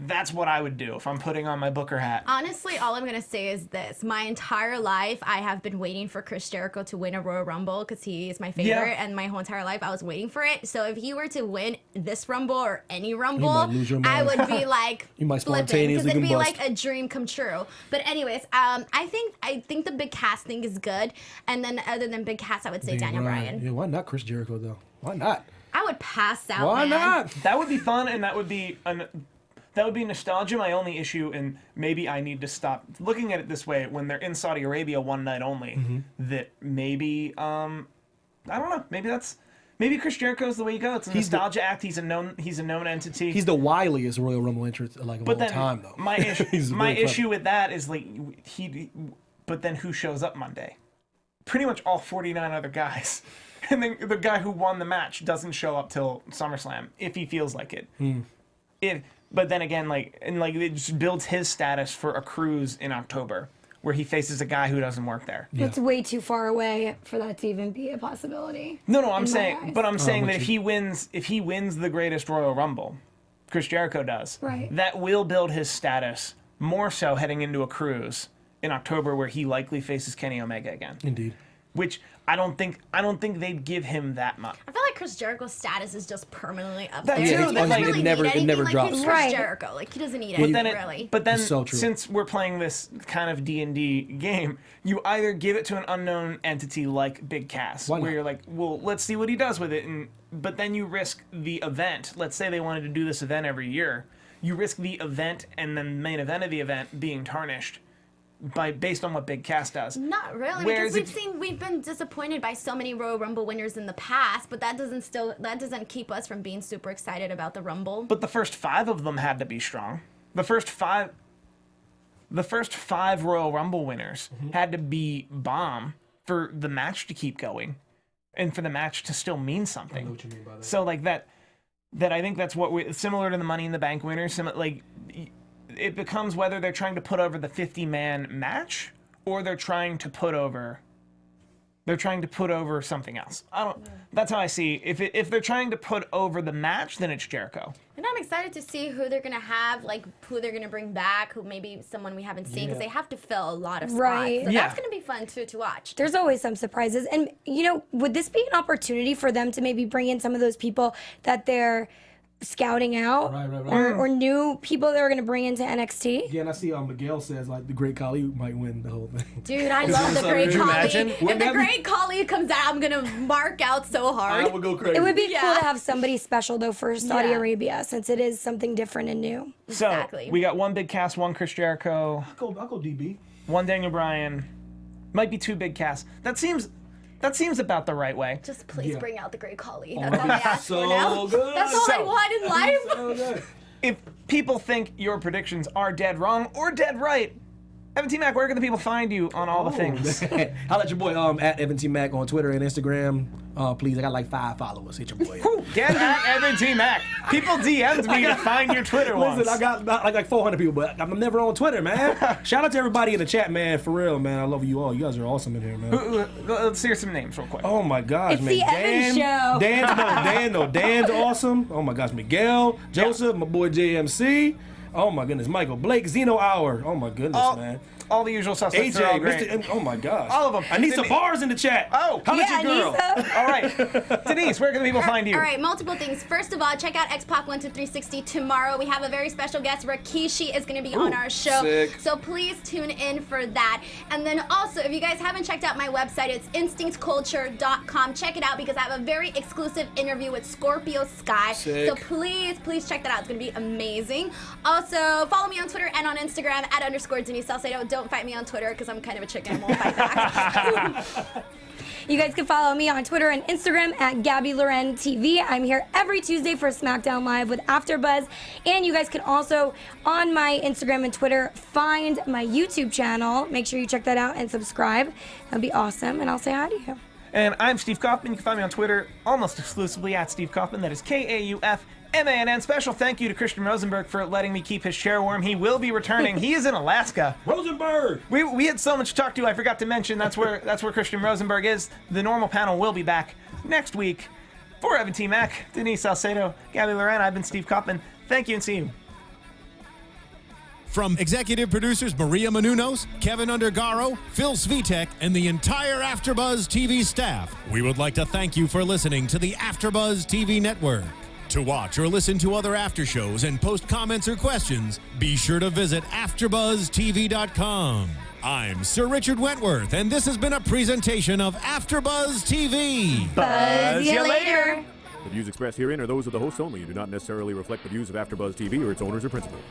That's what I would do if I'm putting on my Booker hat. Honestly, all I'm going to say is this. My entire life, I have been waiting for Chris Jericho to win a Royal Rumble because he is my favorite. And my whole entire life, I was waiting for it. So if he were to win this Rumble or any Rumble, I would be like flipping because it'd be like a dream come true. But anyways, I think the big Cass thing is good. And then other than big Cass, I would say Daniel Bryan. Yeah, why not Chris Jericho, though? Why not? I would pass out, Why not? That would be fun, and that would be nostalgia. My only issue, and maybe I need to stop looking at it this way, when they're in Saudi Arabia one night only, that maybe, I don't know, maybe Chris Jericho's the way you go. It's a nostalgia act. He's a known entity. He's the wiliest Royal Rumble entrant of all time, though. My issue with that is but then who shows up Monday? Pretty much all 49 other guys. And then the guy who won the match doesn't show up till SummerSlam if he feels like it. But then again, it just builds his status for a cruise in October, where he faces a guy who doesn't work there. Yeah. It's way too far away for that to even be a possibility. No, I'm saying that if he wins the greatest Royal Rumble, Chris Jericho does. Right. That will build his status more so heading into a cruise in October, where he likely faces Kenny Omega again. Indeed. Which I don't think they'd give him that much. I feel like Chris Jericho's status is just permanently up That there. too, He doesn't like, really it never need anything, drops. He's Chris Right. Jericho. He doesn't need anything really. But then, so true. Since we're playing this kind of D&D game, you either give it to an unknown entity like Big Cass, where you're like, well, let's see what he does with it, but then you risk the event. Let's say they wanted to do this event every year. You risk the event and then the main event of the event being tarnished based on what Big Cass does. Not really, Whereas because we've been disappointed by so many Royal Rumble winners in the past, but that doesn't keep us from being super excited about the Rumble. But the first 5 of them had to be strong. The first five Royal Rumble winners had to be bomb for the match to keep going, and for the match to still mean something. I know what you mean by that. So that I think that's what similar to the Money in the Bank winners. It becomes whether they're trying to put over the 50-man match or they're trying to put over something else. That's how I see. If they're trying to put over the match, then it's Jericho. And I'm excited to see who they're going to have, who they're going to bring back, who maybe someone we haven't seen, because they have to fill a lot of spots. Right. So that's going to be fun to watch. There's always some surprises. And, would this be an opportunity for them to maybe bring in some of those people that they're scouting out, or new people that are going to bring into NXT? Yeah, and I see Miguel says the Great Khali might win the whole thing. Dude, I love the Great Khali. If Wouldn't the Great Khali comes out, I'm going to mark out so hard. I would go crazy. It would be cool to have somebody special though for Saudi Arabia, since it is something different and new. Exactly. So we got one Big Cass, one Chris Jericho, I'll go DB. one Daniel Bryan, might be 2 Big Cass. That seems about the right way. Just please bring out the Great Khali. That's all I ask for now. Good. That's all I want in life. So good. If people think your predictions are dead wrong or dead right, Evan T. Mack, where can the people find you on all the things? I'll let your boy at Evan T. Mack on Twitter and Instagram. Please, I got 5 followers. Hit your boy. Get at Evan T. Mack. People DM'd me to find your Twitter once. Listen, I got like 400 people, but I'm never on Twitter, man. Shout out to everybody in the chat, man. For real, man. I love you all. You guys are awesome in here, man. Let's hear some names real quick. Oh my gosh, It's man. the Evan Show. Dan's awesome. Oh my gosh, Miguel, Joseph, my boy JMC. Oh my goodness, Michael Blake, Zeno Hour. Oh my goodness, man. All the usual suspects are all AJ, great. Mr. Oh my gosh. All of them. I need some bars in the chat. Oh, how about your girl? Anissa. All right. Denise, where can the people find you? All right, multiple things. First of all, check out X-Pac 12360 tomorrow. We have a very special guest. Rikishi is going to be on our show. Sick. So please tune in for that. And then also, if you guys haven't checked out my website, it's instinctculture.com. Check it out because I have a very exclusive interview with Scorpio Sky. Sick. So please check that out. It's going to be amazing. Also, follow me on Twitter and on Instagram at _Denise Salcedo. Don't fight me on Twitter because I'm kind of a chicken and won't fight back. You guys can follow me on Twitter and Instagram at Gabby Loren TV. I'm here every Tuesday for SmackDown Live with AfterBuzz. And you guys can also, on my Instagram and Twitter, find my YouTube channel. Make sure you check that out and subscribe. That'd be awesome. And I'll say hi to you. And I'm Steve Kaufmann. You can find me on Twitter almost exclusively at Steve Kaufmann. That is Kaufmann. Special thank you to Christian Rosenberg for letting me keep his chair warm. He will be returning. He is in Alaska. Rosenberg! We had so much to talk to. I forgot to mention that's where Christian Rosenberg is. The normal panel will be back next week. For Evan T. Mack, Denise Salcedo, Gabby Loren, I've been Steve Kaufmann. Thank you and see you. From executive producers Maria Menounos, Kevin Undergaro, Phil Svitek, and the entire AfterBuzz TV staff, we would like to thank you for listening to the AfterBuzz TV network. To watch or listen to other after shows and post comments or questions, be sure to visit AfterBuzzTV.com. I'm Sir Richard Wentworth, and this has been a presentation of AfterBuzz TV. Buzz you later. The views expressed herein are those of the hosts only and do not necessarily reflect the views of AfterBuzz TV or its owners or principals.